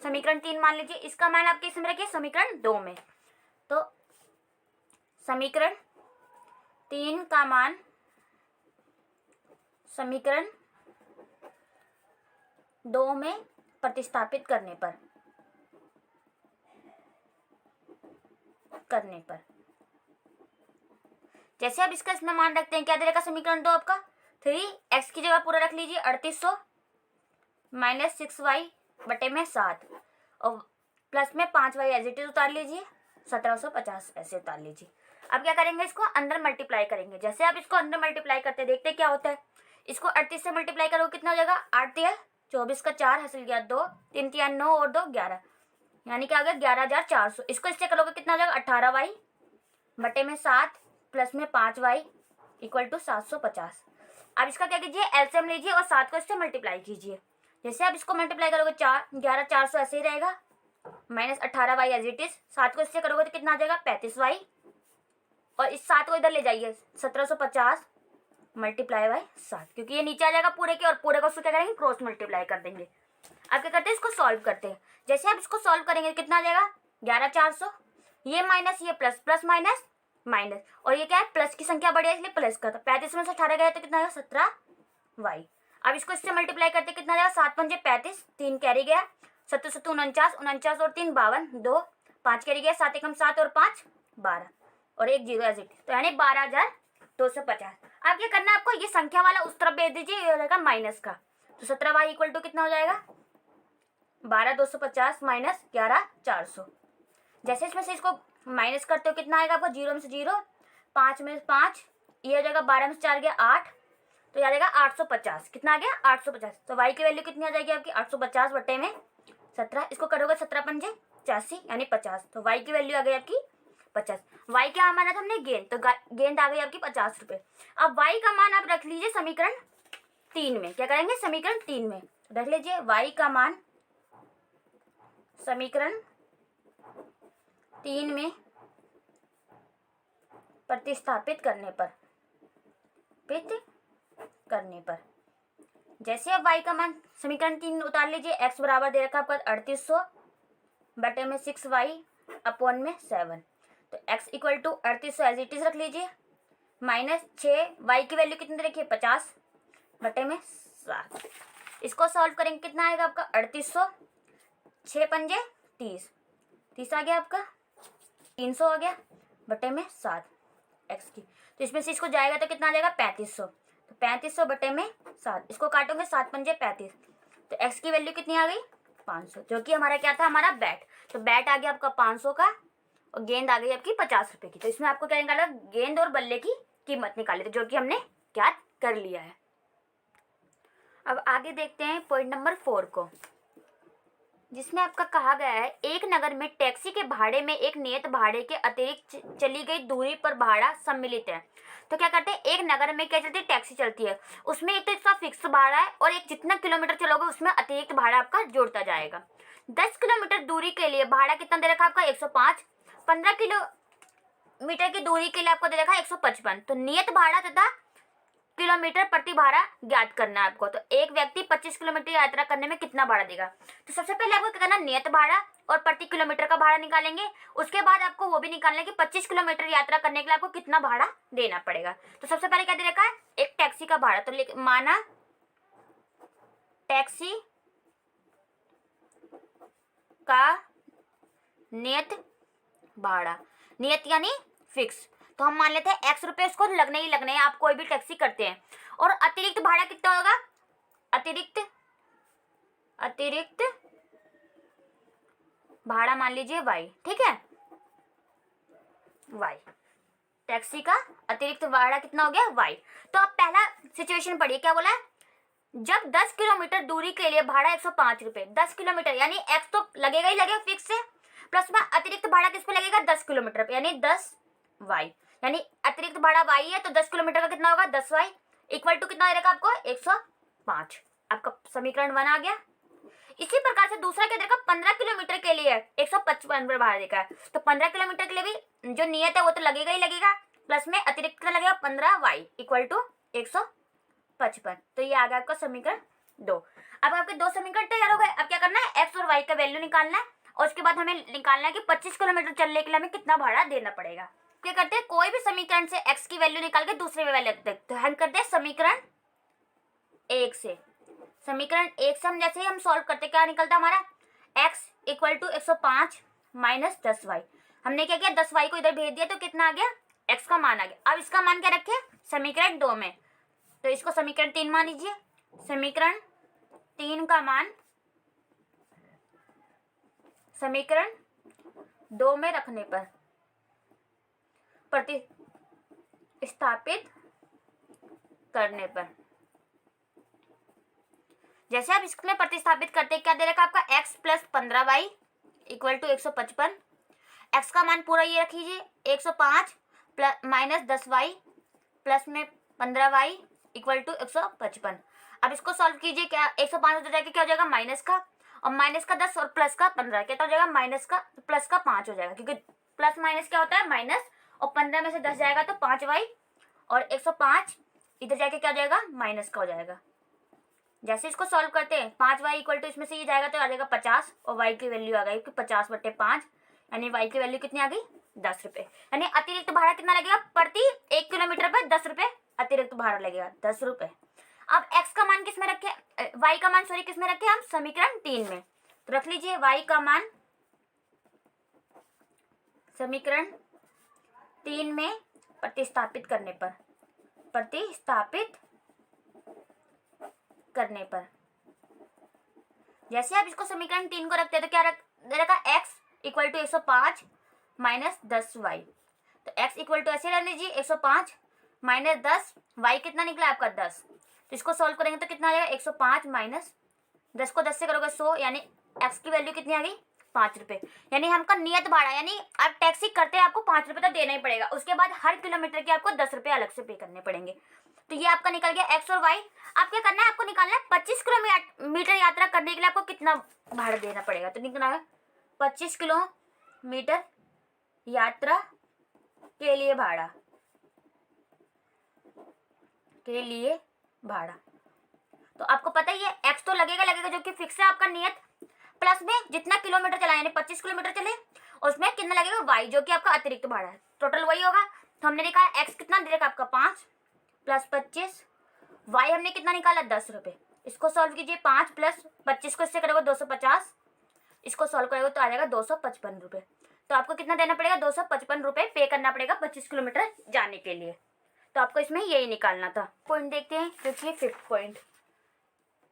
S1: समीकरण 3 मान लीजिए, इसका मान आप किस में रखिए समीकरण 2 में, तो समीकरण 3 का मान समीकरण 2 में प्रतिस्थापित करने पर जैसे अब इसका इसमें मान रखते हैं, क्या दे रखा समीकरण 2 आपका 3x की जगह पूरा रख लीजिए 3800 माइनस 6y बटे में 7, और प्लस में 5y एज इट इज उतार लीजिए, 1750 ऐसे उतार लीजिए। अब क्या करेंगे, इसको अंदर मल्टीप्लाई करेंगे। जैसे आप इसको अंदर मल्टीप्लाई करते देखते क्या होता है, इसको 38 से मल्टीप्लाई करोगे कितना हो जाएगा, 8 तिया 24 का 4 हासिल गया 2, 3 तिया 9 और 2 11, यानी क्या आ गया 11,400। इसको इससे करोगे कितना हो जाएगा 18y बटे में 7 प्लस में 5y इक्वल टू 750। अब इसका क्या कीजिए, एलसीएम लीजिए और 7 को इससे मल्टीप्लाई कीजिए। जैसे आप इसको मल्टीप्लाई करोगे 11,400 ऐसे ही रहेगा, minus 18y as it is, 7 को इससे करोगे तो कितना आ जाएगा 35y, और इस 7 को इधर ले जाइए 1750 मल्टीप्लाई बाय 7, क्योंकि ये नीचे आ जाएगा पूरे के, और पूरे को उसको क्या करेंगे क्रॉस मल्टीप्लाई कर देंगे। अब क्या करते हैं, इसको सॉल्व करते हैं। जैसे आप इसको सॉल्व करेंगे कितना आ जाएगा 11,400, ये माइनस ये प्लस, प्लस माइनस माइनस, और ये क्या है प्लस की संख्या बढ़ी है इसलिए प्लस का, तो 35 में से 18 गया तो कितना आएगा 17y। अब इसको इससे मल्टीप्लाई करते कितना आएगा 7 पंजे 35, 3 कैरी गया, 7 7 49, 49 और 3 52, 2 5 कैरी गया, 7 एकम 7 और 5 12 और 1 0 एज इट, तो यानी 12,250। अब क्या करना है आपको, ये संख्या वाला उस तरफ भेज दीजिए, ये हो जाएगा माइनस का, तो 17y इक्वल टू कितना हो जाएगा 12,250 माइनस 11,400। जैसे इसमें से इसको माइनस करते हो कितना आएगा आपको, 0 में से 0, 5 में 5, ये हो जाएगा 12 में से 4 गया 8, तो ये आ जाएगा 850। कितना आ गया 850, तो y की वैल्यू कितनी आ जाएगी आपकी 850 बटे में 17, इसको करोगे 17 पंजे 85 यानी 50, तो y की वैल्यू आ गई आपकी 50। y क्या माना था हमने गेंद, तो गेंद आ गई आपकी 50 रुपये। अब y का मान आप रख लीजिए समीकरण 3 में, क्या करेंगे समीकरण 3 में रख लीजिए y का मान समीकरण 3 में प्रतिस्थापित करने पर जैसे अब y का मान समीकरण 3 उतार लीजिए, x बराबर दे रखा आपका 3800 बटे में 6y अपॉन में 7, तो x equal to 3800 as it is रख लीजिए, माइनस 6y की वैल्यू कितनी दे रखी है 50 बटे में 7। इसको सॉल्व करेंगे कितना आएगा आपका 3800, 6 पंजे 30, 30 आ गया आपका 300 आ गया बटे में 7 x की, तो इसमें से इसको जाएगा तो कितना आ जाएगा 3500, तो 3500 बटे में 7, इसको काटोगे 7 पंजे 35, तो x की वैल्यू कितनी आ गई 500, जो कि हमारा क्या था हमारा बैट, तो बैट आ गया आपका 500 का और गेंद आ गई आपकी 50 रुपये की। तो इसमें आपको क्या निकाला, गेंद और बल्ले की कीमत निकाली, तो जो कि हमने ज्ञात कर लिया है। अब आगे देखते हैं पॉइंट नंबर 4 को, जिसमें आपका कहा गया है एक नगर में टैक्सी के भाड़े में एक नियत भाड़े के अतिरिक्त चली गई दूरी पर भाड़ा सम्मिलित है। तो क्या करते हैं, एक नगर में क्या चलती है टैक्सी चलती है, उसमें एक तो इसका फिक्स भाड़ा है और एक जितना किलोमीटर चलोगे उसमें अतिरिक्त भाड़ा आपका जुड़ता जाएगा। 10 किलोमीटर दूरी के लिए भाड़ा कितना दे रखा आपका 105, 15 किलोमीटर की दूरी के लिए आपको दे रखा है 155, तो नियत भाड़ा तथा किलोमीटर प्रति भाड़ा ज्ञात करना है आपको। तो एक व्यक्ति 25 किलोमीटर यात्रा करने में कितना भाड़ा देगा, तो सबसे पहले आपको क्या करना, नियत भाड़ा और प्रति किलोमीटर का भाड़ा निकालेंगे, उसके बाद आपको वो भी निकालना है कि 25 किलोमीटर यात्रा करने के लिए आपको कितना भाड़ा देना पड़ेगा। तो सबसे पहले क्या दे रखा है, एक टैक्सी का भाड़ा, तो माना टैक्सी का नियत भाड़ा, नियत यानी फिक्स, तो हम मान लेते हैं x रुपये उसको लगने ही लगने हैं, आप कोई भी टैक्सी करते हैं, और अतिरिक्त भाड़ा कितना होगा, अतिरिक्त भाड़ा मान लीजिए y, ठीक है y, टैक्सी का अतिरिक्त भाड़ा कितना हो गया y। तो अब पहला सिचुएशन पढ़िए, क्या बोला है, जब 10 किलोमीटर दूरी के लिए भाड़ा 105 रुपये, 10 किलोमीटर यानी x तो लगेगा ही लगेगा फिक्स से, प्लस में अतिरिक्त भाड़ा किस पे लगेगा 10 किलोमीटर पे, यानी 10y, यानी अतिरिक्त भाड़ा y है तो 10 किलोमीटर का कितना होगा 10y इक्वल टू कितना देगा आपको 105। आपका समीकरण 1 आ गया। इसी प्रकार से दूसरा क्या देगा, 15 किलोमीटर के लिए 155 पर भाड़ा देखा है, तो 15 किलोमीटर के लिए भी जो नियत है वो तो लगेगा ही लगेगा, प्लस में अतिरिक्त कितना लगेगा 15y इक्वल टू 155। तो ये आ गया आपका समीकरण 2। अब आपके 2 समीकरण तैयार हो गए। अब क्या करना है, x और y का वैल्यू निकालना है और उसके बाद हमें निकालना है कि 25 किलोमीटर चलने के लिए हमें कितना भाड़ा देना पड़ेगा। क्या करते हैं, कोई भी समीकरण से x की वैल्यू निकाल के दूसरे में वैल्यू रखते हैं, तो हम करते हैं समीकरण 1 से। समीकरण 1 से हम जैसे ही हम सॉल्व करते क्या निकलता हमारा, x equal to 105 minus 10y। हमने क्या किया 10y को इधर भेज दिया तो कितना आ गया, x का मान आ गया। अब इसका मान क्या रखे समीकरण 2 में, तो इसको समीकरण 3 मान लीजिए। समीकरण 3 का मान समीकरण 2 में रखने पर प्रतिस्थापित करने पर, जैसे आप इसमें प्रतिस्थापित करते हैं, क्या दे रखा आपका x plus 15y equal to 155। x का मान पूरा ये रखिए 105 प्लस माइनस 10y प्लस में 15y इक्वल टू 155। अब इसको सॉल्व कीजिए, क्या 105 हो जाएगा, क्या हो जाएगा माइनस का, और माइनस का 10 और प्लस का 15 कितना हो जाएगा, माइनस का प्लस का 5 हो जाएगा, क्योंकि प्लस माइनस क्या होता है माइनस, और 15 में से 10 जाएगा तो 5y, और 105 इधर जाके क्या हो जाएगा माइनस का हो जाएगा। जैसे इसको सॉल्व करते हैं 5y इक्वल टू इसमें से ये जाएगा तो आ जाएगा 50, और y की वैल्यू आ गई 50/5, यानी y की वैल्यू कितनी आ गई 10 रुपये। यानी अतिरिक्त भाड़ा कितना लगेगा, प्रति 1 किलोमीटर पर 10 रुपये अतिरिक्त भाड़ा लगेगा, 10 रुपये। अब x का मान किस में रखे, y का मान किस में रखे हम, समीकरण 3 में। तो रख लीजिए y का मान समीकरण 3 में प्रतिस्थापित करने पर, जैसे आप इसको समीकरण 3 को रखते हैं तो क्या दे रखा x equal to 105 minus 10y। तो x इक्वल टू ऐसे रख लीजिए 105 माइनस 10, y कितना निकला आपका 10। तो इसको सॉल्व करेंगे तो कितना आ जाएगा 105 माइनस 10 को 10 से करोगे 100, यानी x की वैल्यू कितनी आ गई 5 रुपये। यानी हमका नियत भाड़ा, यानी आप टैक्सी करते हैं आपको 5 रुपये तो देना ही पड़ेगा, उसके बाद हर किलोमीटर के आपको 10 रुपये अलग से पे करने पड़ेंगे। तो ये आपका निकल गया x और y। आप क्या करना है, आपको निकालना है 25 किलोमीटर यात्रा करने के लिए आपको कितना भाड़ा देना पड़ेगा। तो निकलना है 25 किलोमीटर यात्रा के लिए भाड़ा तो आपको पता ही है x तो लगेगा जो कि फिक्स है आपका नियत, प्लस में जितना किलोमीटर चला यानी 25 किलोमीटर चले उसमें कितना लगेगा y, जो कि आपका अतिरिक्त भाड़ा है, टोटल वही होगा। तो हमने देखा x कितना दे रखा आपका 5 प्लस 25, y हमने कितना निकाला 10 रुपये। इसको सॉल्व कीजिए, 5 प्लस 25 को इससे करोगे 250, इसको सॉल्व करोगे तो आ जाएगा 255 रुपये। तो आपको कितना देना पड़ेगा 255 रुपये पे करना पड़ेगा 25 किलोमीटर जाने के लिए। तो आपको इसमें यही निकालना था। पॉइंट देखते हैं, देखिए 5th पॉइंट।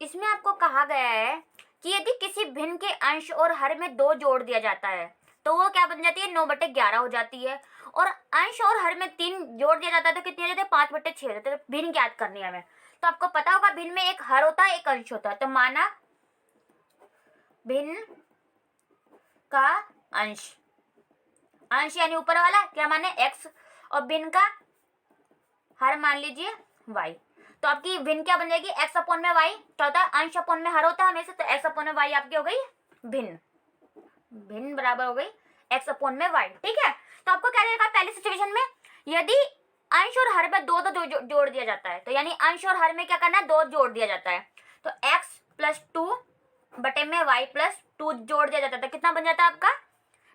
S1: इसमें आपको कहा गया है कि यदि किसी भिन्न के अंश और हर में 2 जोड़ दिया जाता है तो वो क्या बन जाती है 9/11 हो जाती है, और अंश और हर में 3 जोड़ दिया जाता है तो कितनी हो जाती है 5/6 हो जाती है। तो भिन्न ज्ञात करनी है हमें। तो आपको पता होगा भिन्न में एक हर होता है एक अंश होता है। तो माना भिन्न का अंश यानी ऊपर वाला क्या माने x, और भिन्न का हर मान लीजिए y। तो आपकी भिन्न क्या बन जाएगी x अपॉन में y, क्या होता है अंश अपॉन में हर होता है हमेशा, तो x अपॉन में y आपकी हो गई भिन्न बराबर हो गई x अपॉन में y। ठीक है, तो आपको क्या देगा पहली सिचुएशन में, यदि अंश और हर में 2 जोड़ दिया जाता है, तो यानी अंश और हर में क्या करना है 2 जोड़ दिया जाता है, तो x प्लस 2 बटे में y प्लस 2 जोड़ दिया जाता है, तो कितना बन जाता है आपका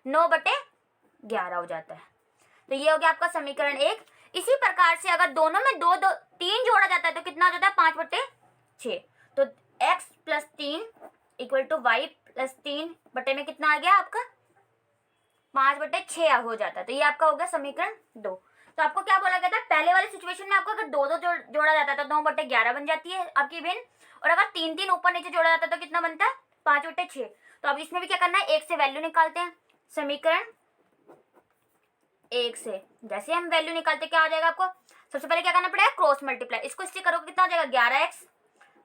S1: 9/11 हो जाता है। तो ये हो गया आपका समीकरण 1। इसी प्रकार से अगर दोनों में 3 जोड़ा जाता है तो कितना हो जाता है 5/6। तो x plus 3 equal to y plus 3 बटे में कितना आ गया आपका 5/6 हो जाता है। तो ये आपका हो गया समीकरण 2। तो आपको क्या बोला गया था पहले वाले सिचुएशन में, आपको अगर 2 जोड़ा जाता है तो 9/11 बन जाती है आपकी भिन्न, और अगर 3 ऊपर नीचे जोड़ा जाता है तो कितना बनता है 5/6। तो अब इसमें भी क्या करना है 1 से वैल्यू निकालते हैं। समीकरण 1 से जैसे हम वैल्यू निकालते क्या आ जाएगा, आपको सबसे पहले क्या करना पड़ेगा क्रॉस मल्टीप्लाई। इसको इससे करोगे कितना हो जाएगा 11x,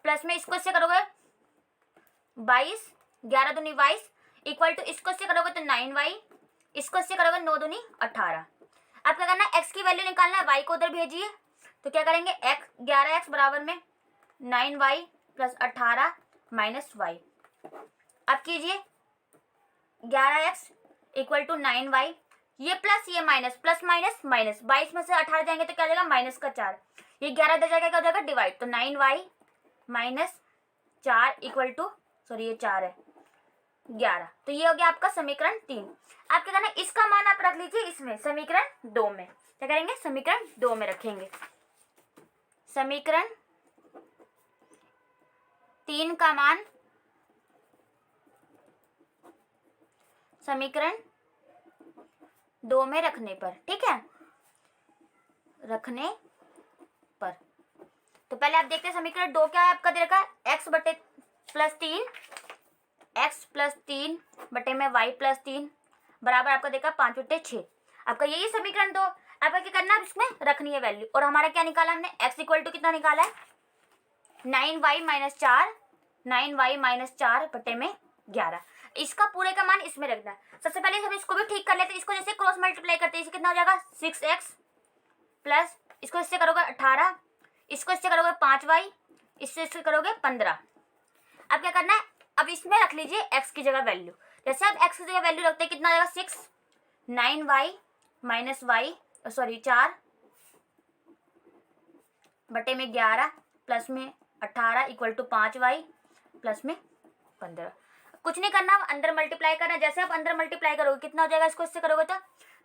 S1: प्लस में इसको इससे करोगे 22, 11 दूनी 22 इक्वल टू इसको इससे करोगे तो 9y, इसको इससे करोगे 9 दूनी 18। अब क्या करना है x की वैल्यू निकालना है, y को उधर भेजिए। तो क्या करेंगे 11x बराबर में 9y प्लस 18 माइनस y। अब कीजिए 11x इक्वल टू 9y, ये प्लस ये माइनस, प्लस माइनस माइनस, 22 में से 18 जाएंगे तो क्या हो जाएगा माइनस का 4, ये 11 इधर जाएगा क्या हो जाएगा डिवाइड, तो 9y minus 4 equal to sorry ये 4 है 11। तो ये हो गया आपका समीकरण 3। आप क्या करना है इसका मान आप रख लीजिए इसमें समीकरण 2 में। क्या करेंगे समीकरण 2 में रखेंगे। समीकरण 3 का मान समीकरण 2 में रखने पर, ठीक है रखने पर। तो पहले आप देखते हैं समीकरण 2 क्या है आपका दे रखा है x बटे प्लस 3 x +3 बटे में y+3 बराबर आपका देखा 5 बटे 6। आपका यही समीकरण 2। आपका क्या करना है, इसमें रखनी है वैल्यू। और हमारा क्या निकाला हमने, x इक्वल टू कितना निकाला है, 9y-4 बटे में 11। इसका पूरे का मान इसमें रखना है। सबसे पहले हम इसको भी ठीक कर लेते हैं। इसको जैसे क्रॉस मल्टीप्लाई करते हैं, इसे कितना हो जाएगा 6x प्लस इसको इससे करोगे 18, इसको इससे करोगे 5y, इससे करोगे 15। अब क्या करना है, अब इसमें रख लीजिए x की जगह वैल्यू। जैसे आप x की जगह वैल्यू रखते हैं, कितना हो जाएगा 6, 4 बटे में 11 प्लस में 18 इक्वल टू 5y प्लस में 15। कुछ नहीं करना, अंदर मल्टीप्लाई करना। जैसे आप अंदर मल्टीप्लाई करोगे कितना हो जाएगा, इसको इससे करोगे तो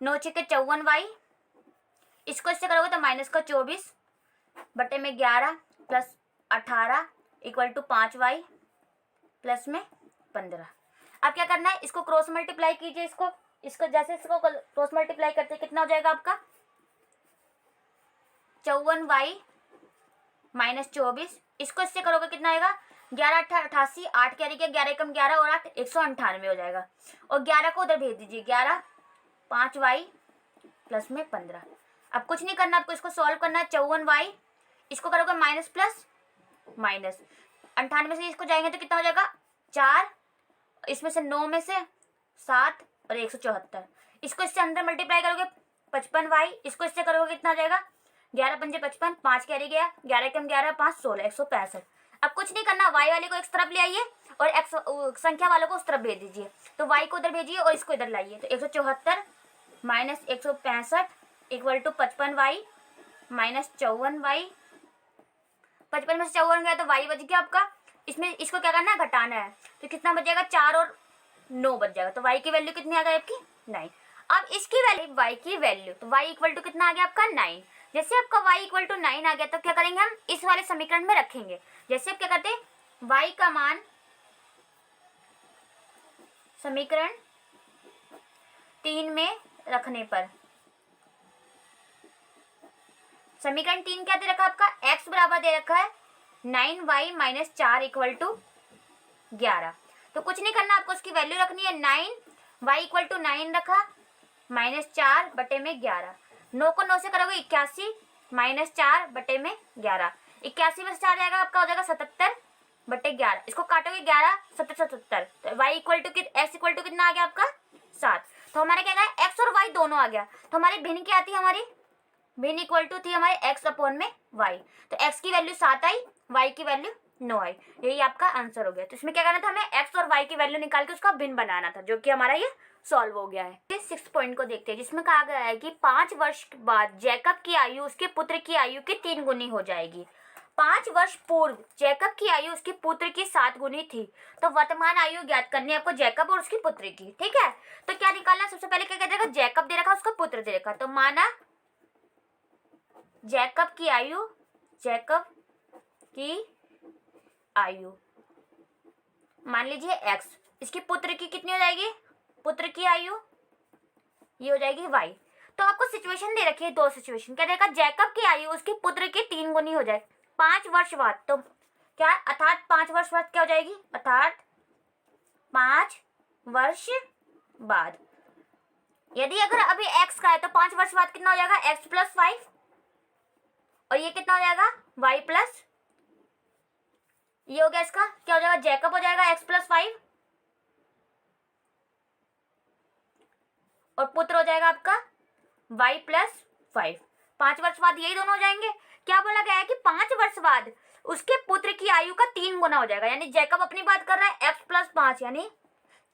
S1: 9 × 54y, इसको इससे करोगे तो -24 बटे में 11 plus 18 equal to 5y plus में 15। अब क्या करना है, इसको क्रॉस मल्टीप्लाई कीजिए। इसको जैसे इसको क्रॉस मल्टीप्लाई करते कितना हो जाएगा आपका 54y -24, इसको इससे करोगे कितना आएगा 11 × 8 = 88, 8 कैरी के 11 कम 11 और 8 198 हो जाएगा। और 11 को उधर भेज दीजिए, 11 5y प्लस में 15। अब कुछ नहीं करना, आपको इसको सॉल्व करना है। 54y इसको करोगे माइनस प्लस माइनस, 98 से इसको जाएंगे तो कितना हो जाएगा 4, इसमें से 9 में से 7 और 174। इसको इससे अंदर मल्टीप्लाई करोगे 55y, इसको इससे करोगे कितना हो जाएगा 11 × 5 = 55, 5 कैरी गया 11 कम 11 5 16 165। अब कुछ नहीं करना, y वाले को एक तरफ ले आइए और x संख्या वालों को उस तरफ भेज दीजिए। तो y को उधर भेजिए और इसको इधर लाइए। तो 174 minus 165 equal to 55y minus 54y। 55 में से 54 गया तो y बच गया आपका। इसमें इसको क्या करना है, घटाना है। तो कितना बच जाएगा 4 और 9 बच जाएगा। तो y की वैल्यू कितनी आ गई आपकी 9। अब इसकी वैल्यू y की वैल्यू, तो y इक्वल टू कितना आ गया आपका 9। जैसे आपका y इक्वल टू 9 आ गया तो क्या करेंगे, हम इस वाले समीकरण में रखेंगे। जैसे आप क्या करते हैं, y का मान समीकरण 3 में रखने पर, समीकरण 3 क्या दे रखा है आपका, x बराबर दे रखा है 9y - 4 इक्वल टू 11। तो कुछ नहीं करना, आपको उसकी वैल्यू रखनी है 9y इक्वल टू 9 रखा -4 बटे में 11। 9 को 9 से करोगे 81 -4 बटे में 11। 81 में से 4 जाएगा आपका हो जाएगा 77 बटे 11। इसको काटोगे 11 77 77। तो y equal to x equal to कितना आ गया आपका 7। तो हमारे क्या है, x और y दोनों आ गया। तो हमारी भिन्न क्या थी, हमारी भिन्न इक्वल टू थी हमारे x अपॉन में y। तो x की वैल्यू 7 आई, y की वैल्यू 9 आई। यही आपका आंसर हो गया। तो इसमें क्या करना था, हमें x और y की वैल्यू निकाल के उसका भिन्न बनाना था, जो कि हमारा ये सॉल्व हो गया है। 6 पॉइंट को देखते हैं, जिसमें कहा गया है कि 5 वर्ष बाद जैकब की आयु उसके पुत्र की आयु की 3 गुनी हो जाएगी। 5 वर्ष पूर्व जैकब की आयु उसके पुत्र की 7 गुनी थी। तो वर्तमान आयु ज्ञात करनी है आपको जैकब और उसकी पुत्र की। ठीक है, तो क्या निकालना है, सबसे पहले क्या कहते हैं, जैकब दे रखा उसका पुत्र दे रखा। तो माना जैकब की आयु मान लीजिए x, इसकी पुत्र की कितनी हो जाएगी, पुत्र की आयु ये हो जाएगी y। तो आपको सिचुएशन दे रखी है, 2 सिचुएशन। क्या देखा, जैकब की आयु उसके पुत्र की 3 गुनी हो जाए 5 वर्ष बाद। तो क्या अर्थात 5 वर्ष बाद क्या हो जाएगी, अर्थात 5 वर्ष बाद। यदि अगर अभी x का है तो 5 वर्ष बाद कितना हो जाएगा x + 5, और ये कितना हो जाएगा y प्लस, ये हो गया इसका क्या हो जाएगा, जैकब हो जाएगा x + 5 और पुत्र हो जाएगा आपका y + 5। 5 वर्ष बाद यही दोनों हो जाएंगे। क्या बोला गया है कि 5 वर्ष बाद उसके पुत्र की आयु का 3 गुना हो जाएगा। यानी जैकब अपनी बात कर रहा है x + 5, यानी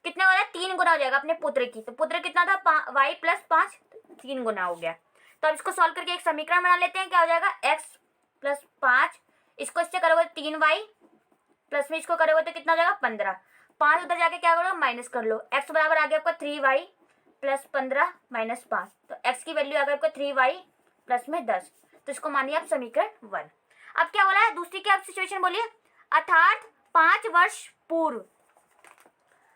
S1: कितना हो रहा है 3 गुना हो जाएगा अपने पुत्र की। तो पुत्र कितना था y + 5, 3 गुना हो गया। तो अब इसको सॉल्व करके एक समीकरण बना लेते हैं। क्या हो जाएगा x + 5, इसको इससे करोगे 3y प्लस में इसको करोगे तो कितना हो जाएगा 15। 5 उधर जाके क्या करो माइनस कर लो। x बराबर आ गया आपका 3y + 15 - 5। तो x की वैल्यू आ गई आपका 3y प्लस में 10। तो इसको मानिए आप समीकरण 1। अब क्या बोला है, दूसरी क्या सिचुएशन बोलिए, अर्थात 5 वर्ष पूर्व,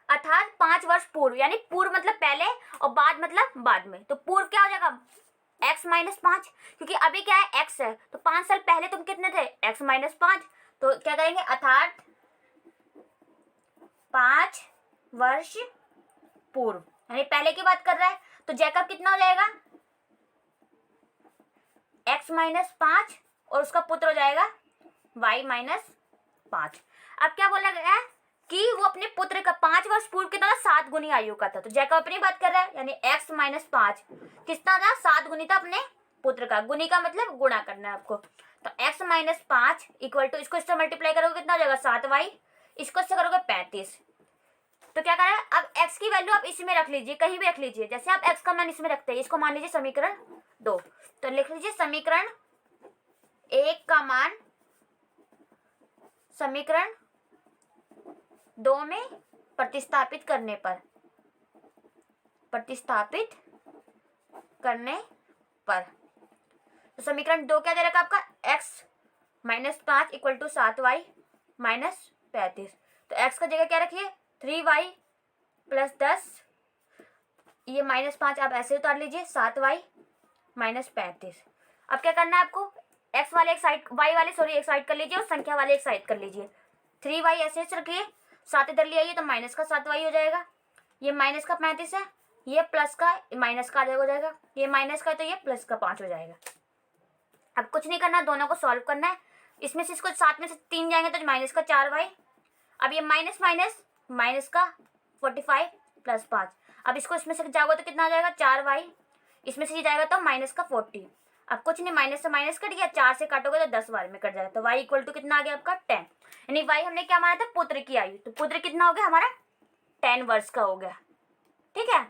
S1: अर्थात 5 वर्ष पूर्व, यानी पूर्व मतलब पहले और बाद मतलब बाद में। तो पूर्व क्या हो जाएगा x - 5, क्योंकि अभी क्या है x है, तो 5 साल पहले तुम कितने थे x - 5। तो क्या करेंगे, अर्थात 5 वर्ष पूर्व, यानी पहले की बात कर रहा है। तो जैकब कितना हो जाएगा, x माइनस 5 और उसका पुत्र हो जाएगा y माइनस 5। अब क्या बोला गया है कि वो अपने पुत्र का 5 वर्ष पूर्व कितना था, 7 गुनी आयु का था। तो जैकब अपनी बात कर रहा है, यानी x माइनस 5 कितना था, 7 गुनी था अपने पुत्र का। गुनी का मतलब गुणा करना है आपको। तो x माइनस 5 इक्वल टू, इसको इससे मल्टीप्लाई करोगे कितना हो जाएगा, 7y, इसको इससे करोगे 35। तो क्या करें, अब x की वैल्यू आप इसमें रख लीजिए, कहीं भी रख लीजिए। जैसे आप x का मान इसमें रखते हैं, इसको मान लीजिए समीकरण 2। तो लिख लीजिए समीकरण 1 का मान समीकरण 2 में प्रतिस्थापित करने पर तो समीकरण 2 क्या दे रखा आपका, x minus 5 equal to 7y minus 35। तो x का जगह क्या रखिए, 3y प्लस 10, ये माइनस 5 आप ऐसे उतार लीजिए, 7y माइनस 35। अब क्या करना है आपको, x वाले एक साइड, y वाले सॉरी एक साइड कर लीजिए और संख्या वाले एक साइड कर लीजिए। 3y ऐसे रखिए, 7 इधर ले आइए तो माइनस का 7y हो जाएगा। ये माइनस का 35 है, ये प्लस का माइनस का हो जाएगा, ये माइनस का है तो ये प्लस का 5 हो जाएगा। अब कुछ नहीं करना, दोनों को सॉल्व करना है। इसमें से इसको 7 में से 3 जाएंगे तो माइनस का 4y। अब ये माइनस माइनस माइनस का 45 प्लस 5। अब इसको इसमें से जाओगे तो कितना आ जाएगा, 4y, इसमें से ये जाएगा तो माइनस का 40। अब कुछ नहीं, माइनस से माइनस कट गया, 4 से काटोगे तो 10 बार में कट जाएगा। तो y इक्वल टू कितना आ गया आपका 10, यानी y हमने क्या माना था, पुत्र की आयु। तो पुत्र कितना हो गया हमारा, 10 वर्ष का हो गया। ठीक है,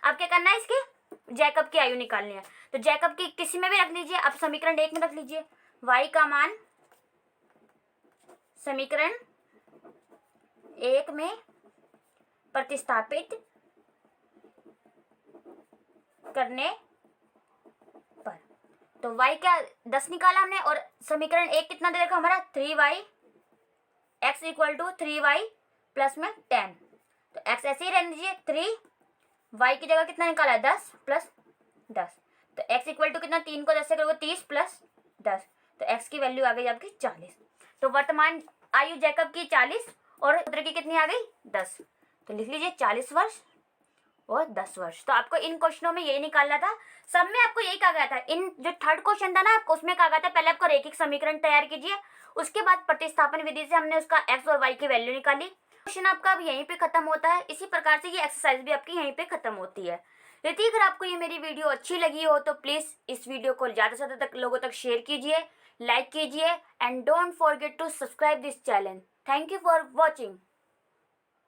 S1: अब क्या करना है, इसके जैकब की आयु निकालनी है। तो जैकब की किसी में भी रख लीजिए, अब समीकरण 1 में रख लीजिए, y का मान समीकरण 1 में प्रतिस्थापित करने पर। तो y क्या 10 निकाला हमने, और समीकरण 1 कितना दे रखा हमारा, 3y, x equal to 3y plus में 10। तो x ऐसे ही रहने दीजिए, 3 y की जगह कितना निकाला है, 10 प्लस 10। तो x इक्वल टू कितना, 3 को 10 से करोगे 30 प्लस 10। तो x की वैल्यू आ गई आपकी 40। तो वर्तमान आयु जैकब की 40 और पुत्र की कितनी आ गई, 10। तो लिख लीजिए 40 वर्ष और 10 वर्ष। तो आपको इन क्वेश्चनों में यही निकालना था, सब में आपको यही कहा गया था। इन जो थर्ड क्वेश्चन था ना आपको, उसमें कहा गया था पहले आपको रैखिक समीकरण तैयार कीजिए, उसके बाद प्रतिस्थापन विधि से हमने उसका x और y की वैल्यू निकाली। क्वेश्चन आपका अब यहीं पे खत्म होता है। इसी प्रकार से ये एक्सरसाइज भी आपकी यहीं पे खत्म होती है। यदि अगर आपको ये मेरी वीडियो अच्छी लगी हो तो प्लीज़ इस वीडियो को ज़्यादा से ज़्यादा लोगों तक शेयर कीजिए, लाइक कीजिए, and don't forget to subscribe this channel. Thank you for watching.